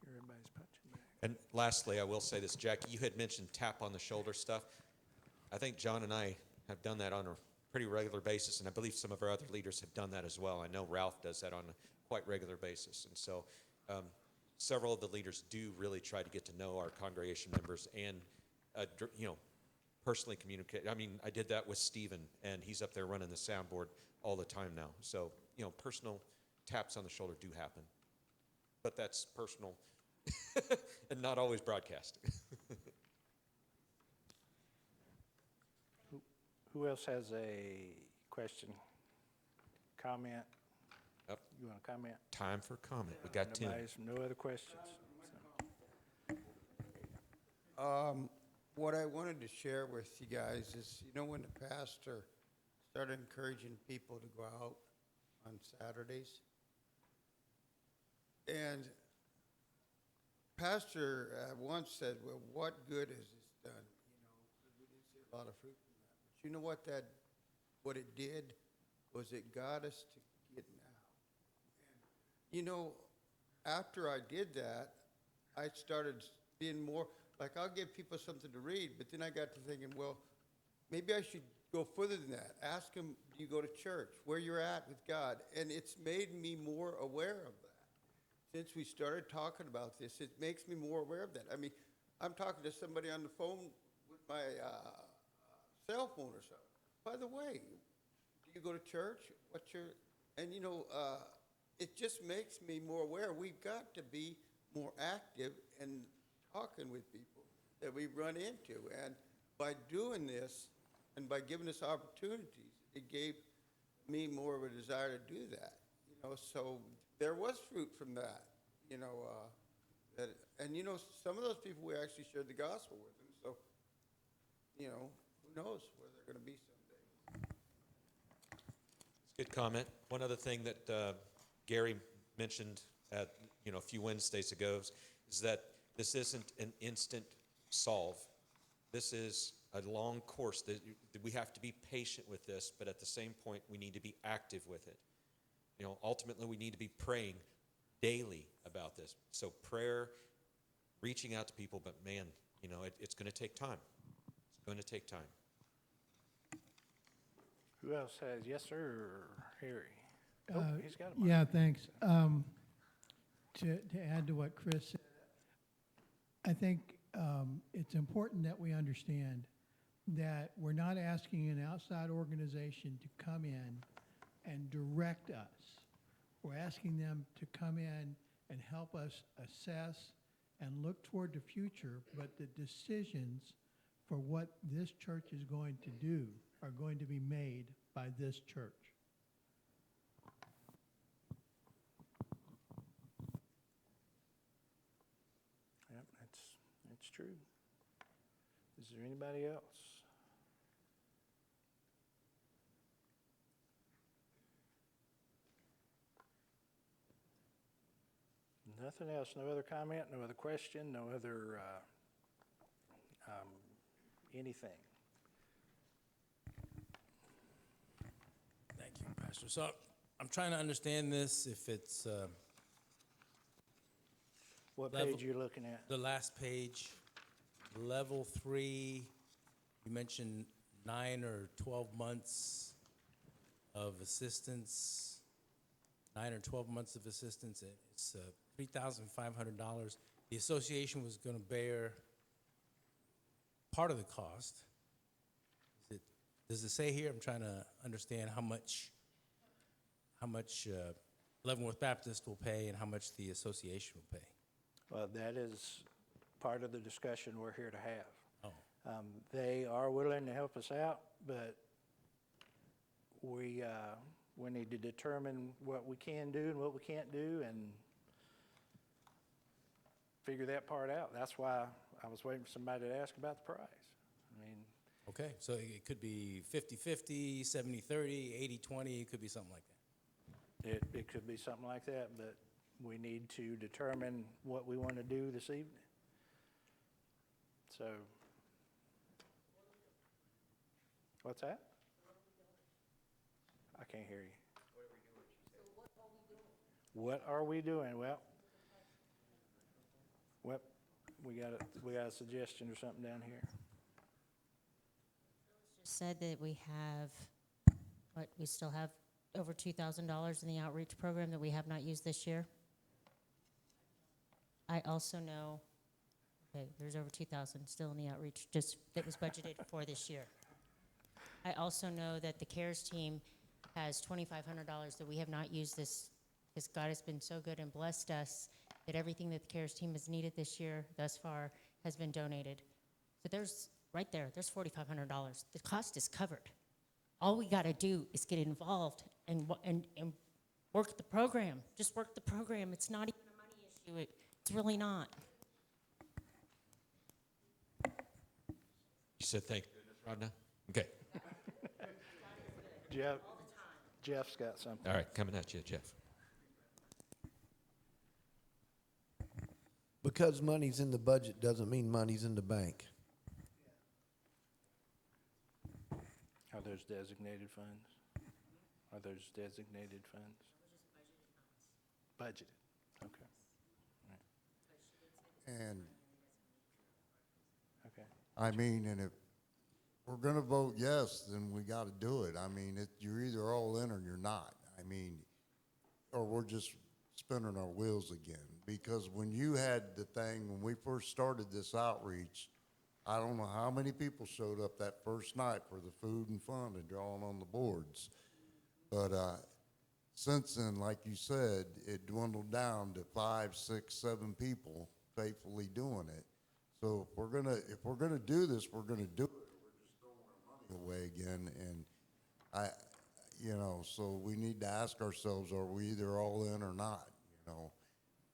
everybody's punching back. And lastly, I will say this, Jackie, you had mentioned tap on the shoulder stuff. I think John and I have done that on a pretty regular basis, and I believe some of our other leaders have done that as well. I know Ralph does that on a quite regular basis. And so several of the leaders do really try to get to know our congregation members and, personally communicate. I mean, I did that with Stephen, and he's up there running the soundboard all the time now. So, personal taps on the shoulder do happen. But that's personal and not always broadcast. Who else has a question, comment? Yep. You want to comment? Time for comment. We got 10. No other questions? What I wanted to share with you guys is, when the pastor started encouraging people to go out on Saturdays, and pastor once said, well, what good has this done? We didn't see a lot of fruit from that. But you know what it did was it got us to get now. And, after I did that, I started being more, like, I'll give people something to read, but then I got to thinking, well, maybe I should go further than that. Ask them, do you go to church? Where you're at with God? And it's made me more aware of that. Since we started talking about this, it makes me more aware of that. I mean, I'm talking to somebody on the phone with my cell phone or something. By the way, do you go to church? And it just makes me more aware. We've got to be more active in talking with people that we run into. And by doing this and by giving us opportunities, it gave me more of a desire to do that. So there was fruit from that. Some of those people we actually shared the gospel with. And so, who knows where they're going to be someday. Good comment. One other thing that Gary mentioned a few Wednesdays ago is that this isn't an instant solve. This is a long course that we have to be patient with this, but at the same point, we need to be active with it. Ultimately, we need to be praying daily about this. So prayer reaching out to people, but man, you know, it's going to take time. It's going to take time. Who else has, yes, sir, Harry? Oh, he's got a mic. Yeah, thanks. To add to what Chris said, I think it's important that we understand that we're not asking an outside organization to come in and direct us. We're asking them to come in and help us assess and look toward the future, but the decisions for what this church is going to do are going to be made by this church. Yep, that's true. Is there anybody else? Nothing else, no other comment, no other question, no other, anything. Thank you, Pastor. So I'm trying to understand this, if it's What Level- page you looking at? the last page, level 3, you mentioned 9 or 12 months of assistance, 9 or 12 months of assistance, and it's $3,500. The association was going to bear part of the cost. Does it say here? I'm trying to understand how much Leavenworth Baptist will pay and how much the association will pay. Well, that is part of the discussion we're here to have. Oh, They are willing to help us out, but we need to determine what we can do and what we can't do and figure that part out. That's why I was waiting for somebody to ask about the price. I mean, okay. So it could be 50-50, 70-30, 80-20. It could be something like that. it could be something like that, but we need to determine what we want to do this evening. So, what's that? I can't hear you. What are we doing? Well, we got a suggestion or something down here. Said that we still have over $2,000 in the outreach program that we have not used this year. I also know, okay, there's over 2,000 still in the outreach, just that was budgeted for this year. I also know that the CARES team has $2,500 that we have not used this, because God has been so good and blessed us that everything that the CARES team has needed this year thus far has been donated. So there's, right there's $4,500. The cost is covered. All we got to do is get involved and work the program. Just work the program. It's not even a money issue. It's really not. You said thank goodness, Rodna? Okay. Jeff's got something. All right, coming at you, Jeff. Because money's in the budget doesn't mean money's in the bank. Are those designated funds? Are those designated funds? Budgeted, okay. And, Okay. I mean, and if we're gonna vote yes, then we gotta do it. I mean, you're either all in or you're not. I mean, or we're just spinning our wheels again. Because when you had the thing, when we first started this outreach, I don't know how many people showed up that first night for the food and fun and drawing on the boards. But since then, like you said, it dwindled down to 5, 6, 7 people faithfully doing it. So if we're gonna do this, we're gonna do it. We're just throwing our money away again. And so we need to ask ourselves: are we either all in or not?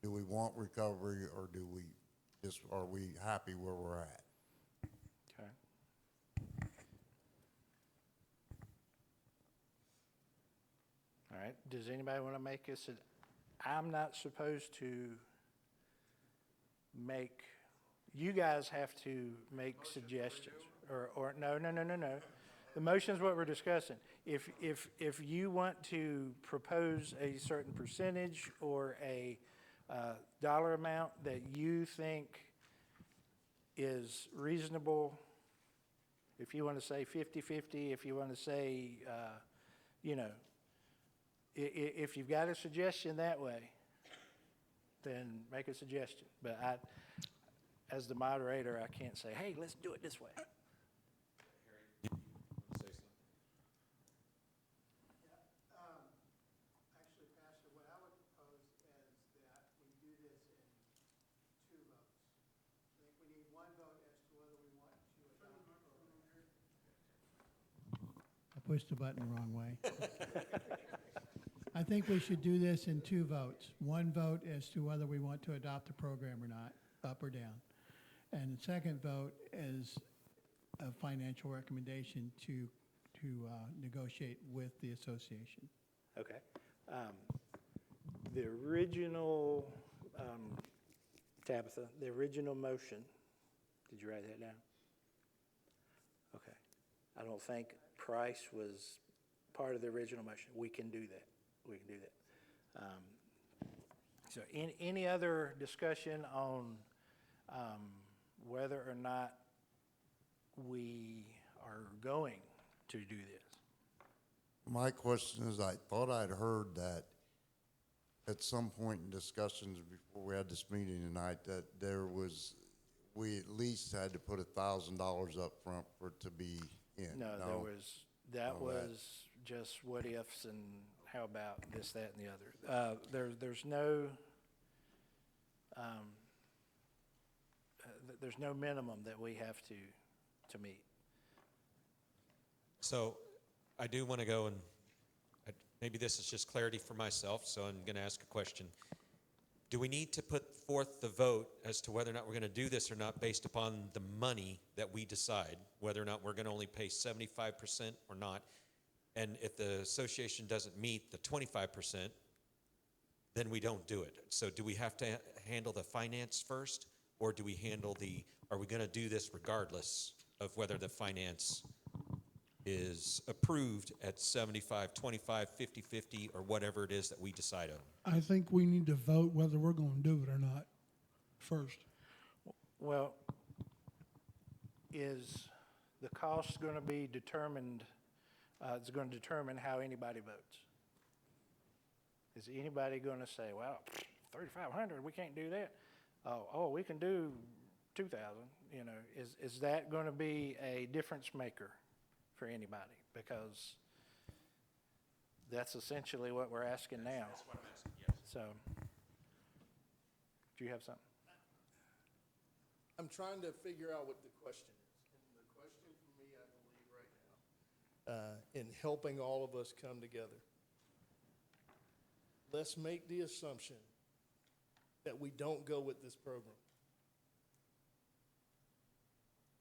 Do we want recovery, or are we happy where we're at? Okay. All right, does anybody want to make this, I'm not supposed to make, you guys have to make suggestions, or no. The motion is what we're discussing. If you want to propose a certain percentage or a dollar amount that you think is reasonable. If you want to say 50-50, if you want to say, you know, if you've got a suggestion that way, then make a suggestion. But as the moderator, I can't say, hey, let's do it this way. Actually, Pastor, what I would propose is that we do this in 2 votes. I think we need 1 vote as to whether we want to adopt the program. I pushed the button the wrong way. I think we should do this in 2 votes. 1 vote as to whether we want to adopt the program or not, up or down. And the second vote is a financial recommendation to negotiate with the association. Okay. The original, Tabitha, the original motion, did you write that down? Okay. I don't think price was part of the original motion. We can do that. We can do that. So any other discussion on whether or not we are going to do this? My question is, I thought I'd heard that at some point in discussions before we had this meeting tonight, that we at least had to put $1,000 up front for it to be in. No, that No, was just what ifs and how about this, that, and the other. There's no minimum that we have to meet. So I do want to go and maybe this is just clarity for myself, so I'm going to ask a question. Do we need to put forth the vote as to whether or not we're going to do this or not based upon the money that we decide, whether or not we're going to only pay 75% or not? And if the association doesn't meet the 25%, then we don't do it. So do we have to handle the finance first, or do we handle are we going to do this regardless of whether the finance is approved at 75, 25, 50, 50, or whatever it is that we decide on? I think we need to vote whether we're going to do it or not first. Well, is the cost going to be determined, it's going to determine how anybody votes? Is anybody going to say, well, 3,500, we can't do that? Oh, we can do 2,000, you know? Is that going to be a difference maker for anybody? Because that's essentially what we're asking now. That's what I'm asking, yes. So, do you have something? I'm trying to figure out what the question is. And the question for me, I believe right now, in helping all of us come together, let's make the assumption that we don't go with this program.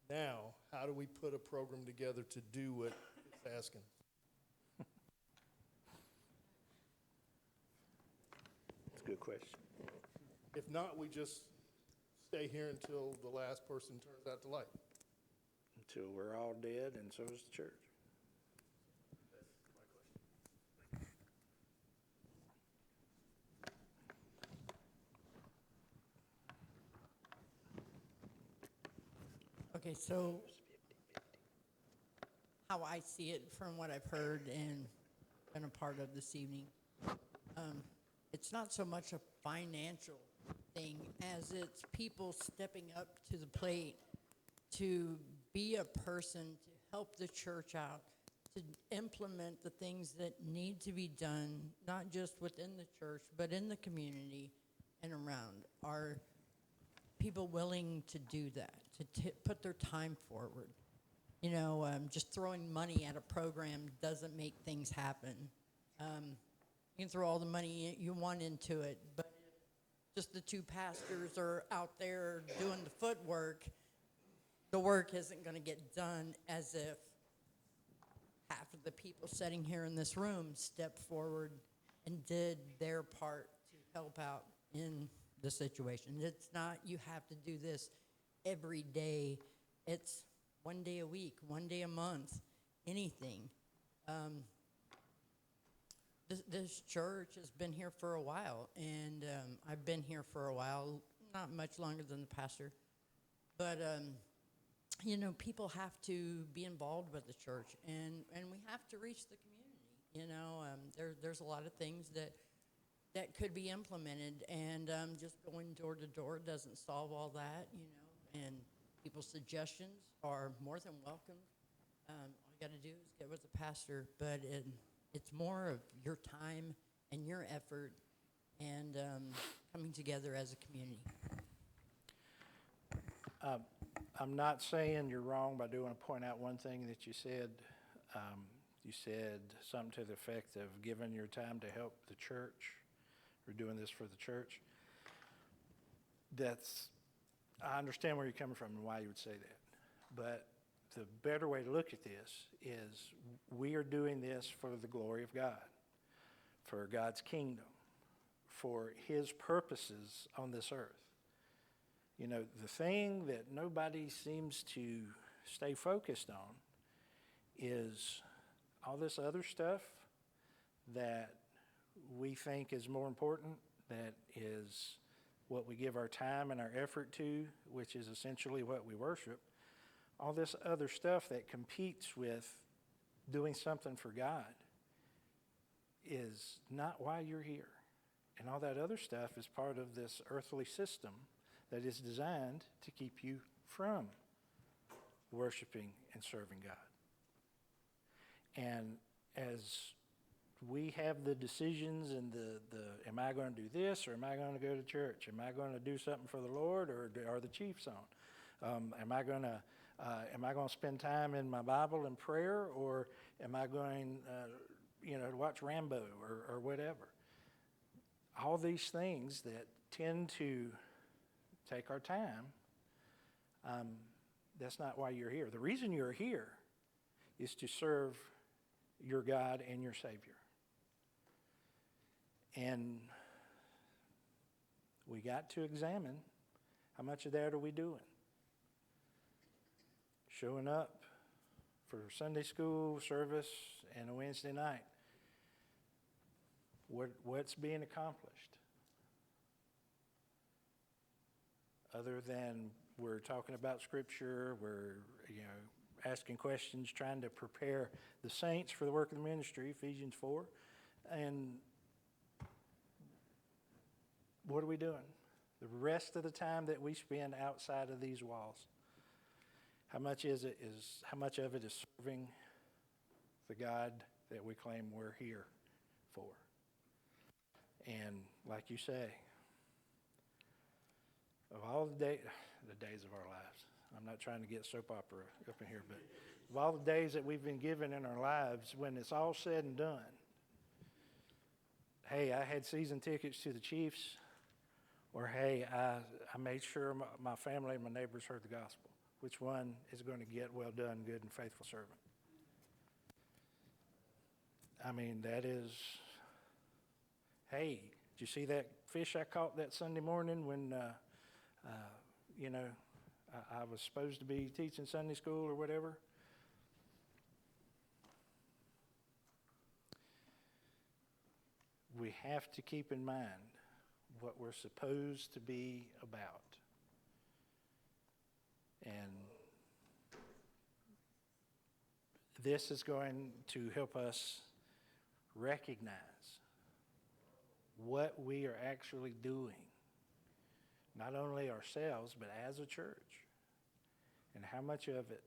Now, how do we put a program together to do what it's asking? That's a good question. If not, we just stay here until the last person turns out the light. Until we're all dead, and so is the church. Okay, so how I see it from what I've heard and been a part of this evening, it's not so much a financial thing as it's people stepping up to the plate to be a person to help the church out, to implement the things that need to be done, not just within the church, but in the community and around. Are people willing to do that, to put their time forward? You know, just throwing money at a program doesn't make things happen. You can throw all the money you want into it, but if just the 2 pastors are out there doing the footwork, the work isn't going to get done as if half of the people sitting here in this room stepped forward and did their part to help out in the situation. It's not you have to do this every day. It's 1 day a week, 1 day a month, anything. This church has been here for a while, and I've been here for a while, not much longer than the pastor. But, you know, people have to be involved with the church, and we have to reach the community. You know, there's a lot of things that could be implemented, and just going door to door doesn't solve all that, you know, and people's suggestions are more than welcome. All you got to do is get with the pastor, but it's more of your time and your effort and coming together as a community. I'm not saying you're wrong, but I do want to point out one thing that you said. You said something to the effect of giving your time to help the church, or doing this for the church. I understand where you're coming from and why you would say that. But the better way to look at this is we are doing this for the glory of God, for God's kingdom, for His purposes on this earth. You know, the thing that nobody seems to stay focused on is all this other stuff that we think is more important, that is what we give our time and our effort to, which is essentially what we worship. All this other stuff that competes with doing something for God is not why you're here. And all that other stuff is part of this earthly system that is designed to keep you from worshiping and serving God. And as we have the decisions and the am I going to do this, or am I going to go to church? Am I going to do something for the Lord, or are the Chiefs on? Am I going to spend time in my Bible and prayer, or am I going to watch Rambo or whatever? All these things that tend to take our time, that's not why you're here. The reason you're here is to serve your God and your Savior. And we got to examine how much of that are we doing. Showing up for Sunday school service and a Wednesday night. What's being accomplished? Other than we're talking about Scripture, we're asking questions, trying to prepare the saints for the work of the ministry, Ephesians 4. And what are we doing? The rest of the time that we spend outside of these walls, how much of it is serving the God that we claim we're here for? And like you say, of all the days of our lives, I'm not trying to get soap opera up in here, but of all the days that we've been given in our lives, when it's all said and done, hey, I had season tickets to the Chiefs, or hey, I made sure my family and my neighbors heard the gospel. Which one is going to get well done, good and faithful servant? I mean, that is, hey, did you see that fish I caught that Sunday morning when, I was supposed to be teaching Sunday school or whatever? We have to keep in mind what we're supposed to be about. And this is going to help us recognize what we are actually doing, not only ourselves, but as a church, and how much of it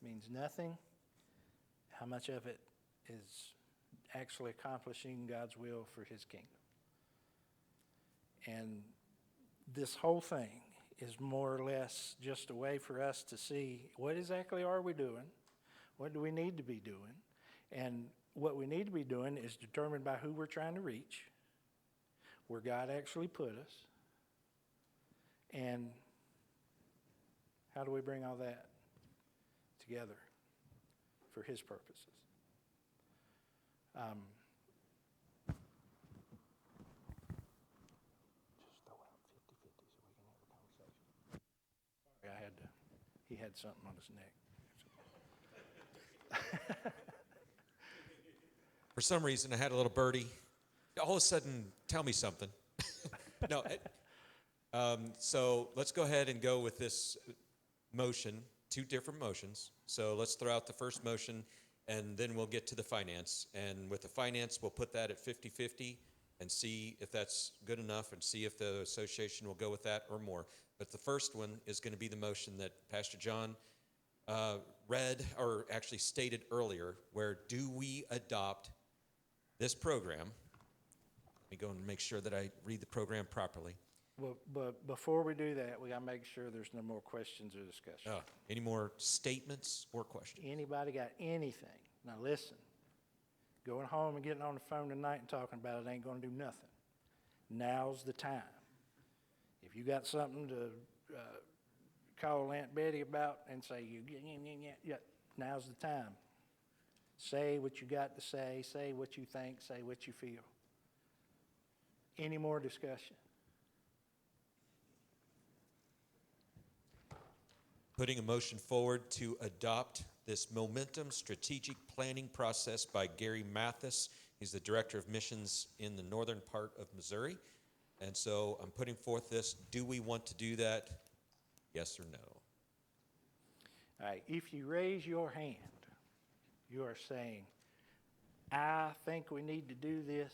means nothing, how much of it is actually accomplishing God's will for His kingdom. And this whole thing is more or less just a way for us to see what exactly are we doing, what do we need to be doing, and what we need to be doing is determined by who we're trying to reach, where God actually put us, and how do we bring all that together for His purposes. Just throw out 50-50 so we can have a conversation. Sorry, he had something on his neck. For some reason, I had a little birdie. All of a sudden, tell me something. No, So let's go ahead and go with this motion, two different motions. So let's throw out the first motion, and then we'll get to the finance. And with the finance, we'll put that at 50-50 and see if that's good enough and see if the association will go with that or more. But the first one is going to be the motion that Pastor John read, or actually stated earlier, where do we adopt this program? Let me go and make sure that I read the program properly. Well, but before we do that, we gotta make sure there's no more questions or discussion. Any more statements or questions? Anybody got anything? Now listen, going home and getting on the phone tonight and talking about it ain't gonna do nothing. Now's the time. If you got something to call Aunt Betty about and say, yeah, now's the time. Say what you got to say what you think, say what you feel. Any more discussion? Putting a motion forward to adopt this momentum strategic planning process by Gary Mathis. He's the director of missions in the northern part of Missouri. And so I'm putting forth this. Do we want to do that? Yes or no? All right, if you raise your hand, you are saying, I think we need to do this,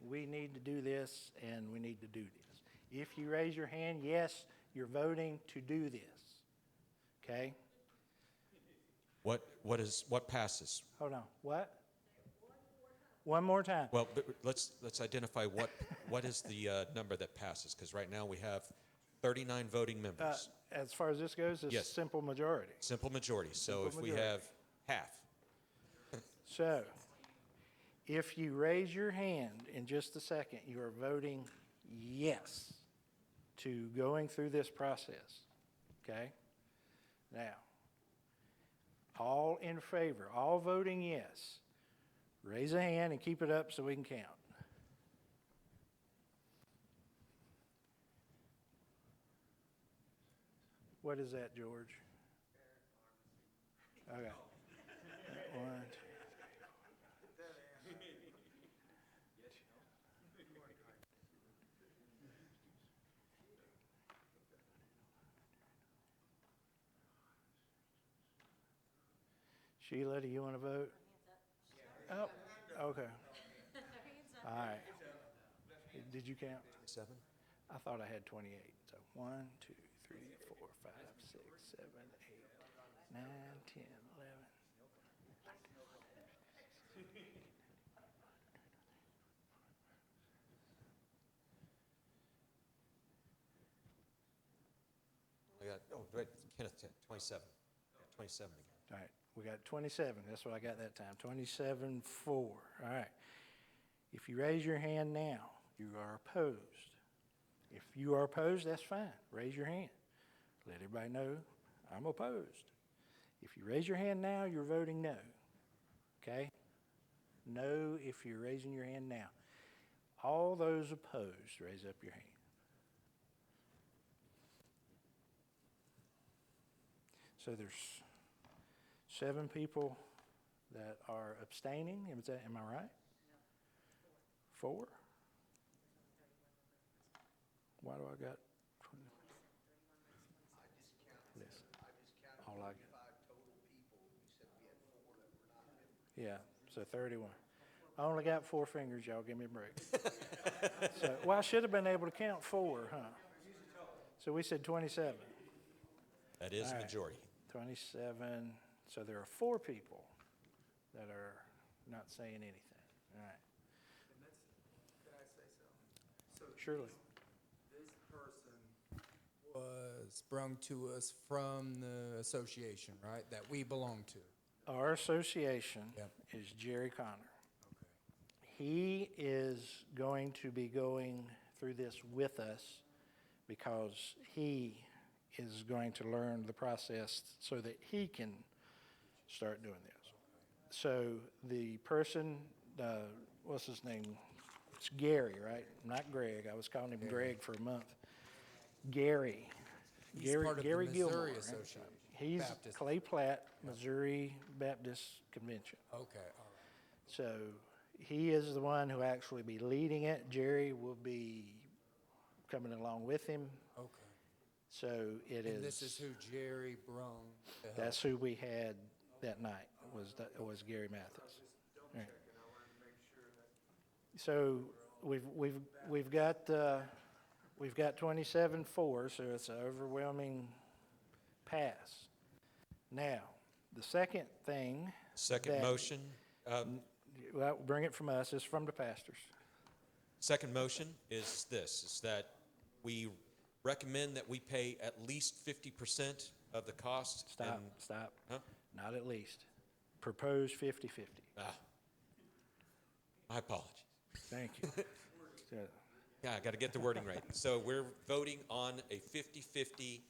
we need to do this, and we need to do this. If you raise your hand, yes, you're voting to do this. Okay? What passes? Hold on. What? One more time. Well, but let's identify what is the number that passes, because right now we have 39 voting members. As far as this goes, it's Yes. simple majority. Simple majority. So Simple if we majority. have half, So, if you raise your hand in just a second, you are voting yes to going through this process. Okay? Now, all in favor, all voting yes, raise a hand and keep it up so we can count. What is that, George? Okay. 1, 2. Sheila, do you want to vote? Oh, okay. All right. Did you count? 7? I thought I had 28. So 1, 2, 3, 4, 5, 6, 7, 8, 9, 10, 11. Wait, Kenneth, 27. 27 again. All right, we got 27. That's what I got that time. 27-4. All right. If you raise your hand now, you are opposed. If you are opposed, that's fine. Raise your hand. Let everybody know I'm opposed. If you raise your hand now, you're voting no. Okay? No if you're raising your hand now. All those opposed, raise up your hand. So there's 7 people that are abstaining. Am I right? 4? Why do I got? Listen, all I got. Yeah, so 31. I only got 4 fingers, y'all. Give me a break. So, well, I should have been able to count 4, huh? So we said 27. That is All a right. majority. 27. So there are 4 people that are not saying anything. All right. Can I say something? So Surely. this person was sprung to us from the association, right, that we belong to? Our association Yep. is Jerry Connor. Okay. He is going to be going through this with us because he is going to learn the process so that he can start doing this. So the person, what's his name? It's Gary, right? Not Greg. I was calling him Greg for a month. Gary. He's part of the Gary Missouri Gilmore, right? Association. He's Baptist. Clay Platte, Missouri Baptist Convention. Okay, all right. So he is the one who actually be leading it. Jerry will be coming along with him. Okay. So it is. And this is who Jerry brung to help. That's who we had that night, was Gary Mathis. Right. So we've got 27-4, so it's an overwhelming pass. Now, the second thing. Second that- motion, Well, bring it from us, it's from the pastors. second motion is this, is that we recommend that we pay at least 50% of the cost. Stop. Huh? Not at least. Propose 50-50. My apologies. Thank you. So, Yeah, I got to get the wording right. So we're voting on a 50-50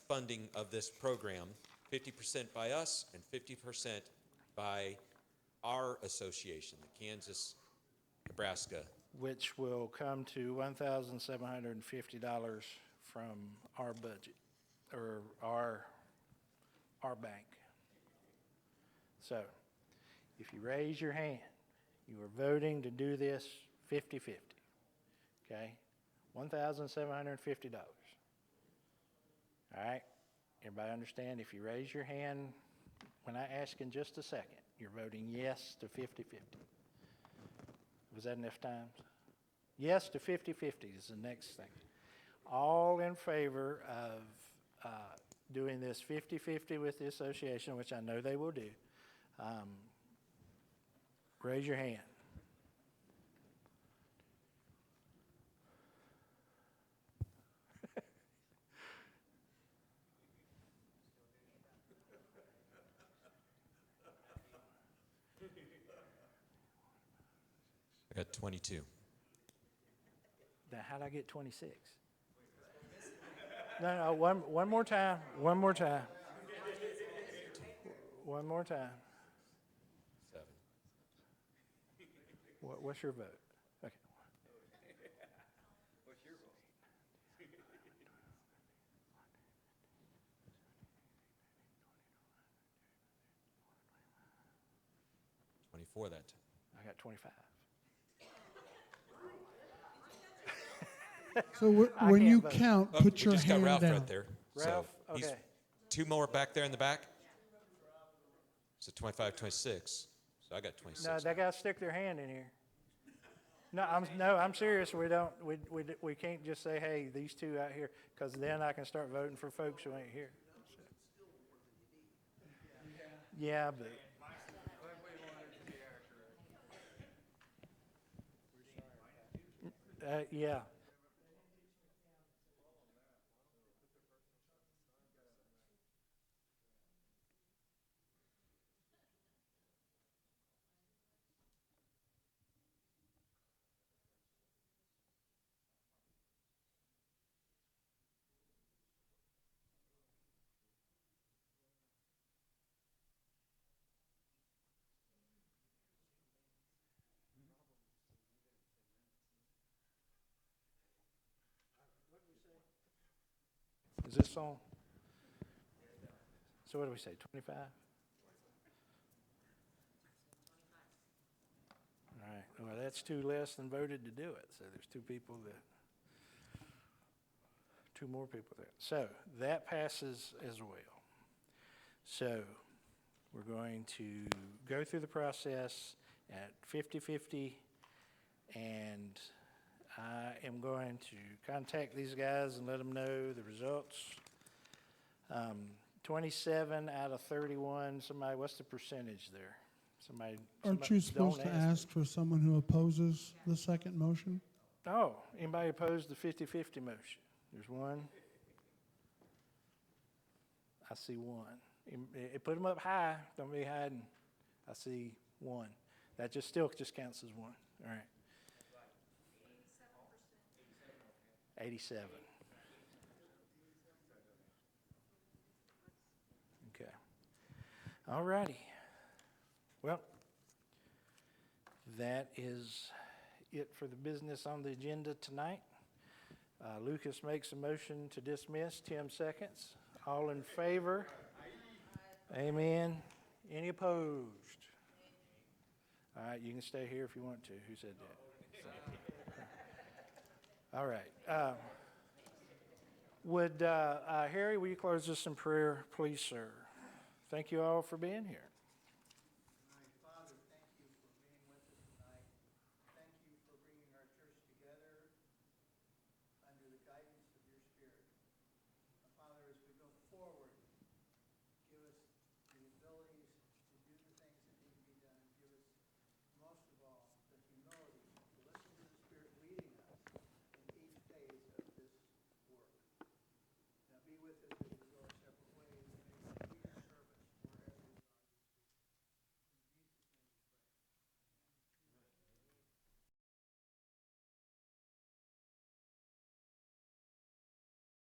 funding of this program, 50% by us and 50% by our association, the Kansas, Nebraska. which will come to $1,750 from our budget, or our bank. So, if you raise your hand, you are voting to do this 50-50, okay? $1,750. All right? Everybody understand? If you raise your hand, when I ask in just a second, you're voting yes to 50-50. Was that enough times? Yes to 50-50 is the next thing. All in favor of doing this 50-50 with the association, which I know they will do, raise your hand. I got 22. Now, how'd I get 26? No, one more time. One more time. One more time. 7. What's your vote? Okay. 24 that time. I got 25. So I when can't you vote. count, Oh, put we your just got hand Ralph down. right there. Ralph, So he's okay. 2 more back there in the back. So 25, 26. So I got 26. No, they got to stick their hand in here. No, I'm serious. We can't just say, hey, these two out here, because then I can start voting for folks who ain't here. Yeah, but. Yeah. Is this on? So what do we say, 25? All right, well, that's 2 less than voted to do it, so there's 2 more people there. So that passes as well. So we're going to go through the process at 50-50, and I am going to contact these guys and let them know the results. 27 out of 31, somebody, what's the percentage there? Aren't you supposed to ask for someone who opposes the second motion? Oh, anybody opposed the 50-50 motion? There's one. I see one. Put them up high, don't be hiding. I see one. That still counts as one. All right. 87. Okay. All righty. Well, that is it for the business on the agenda tonight. Lucas makes a motion to dismiss. Tim seconds. All in favor? Amen. Any opposed? All right, you can stay here if you want to. Who said that? All right. Would Harry, will you close us in prayer, please, sir? Thank you all for being here.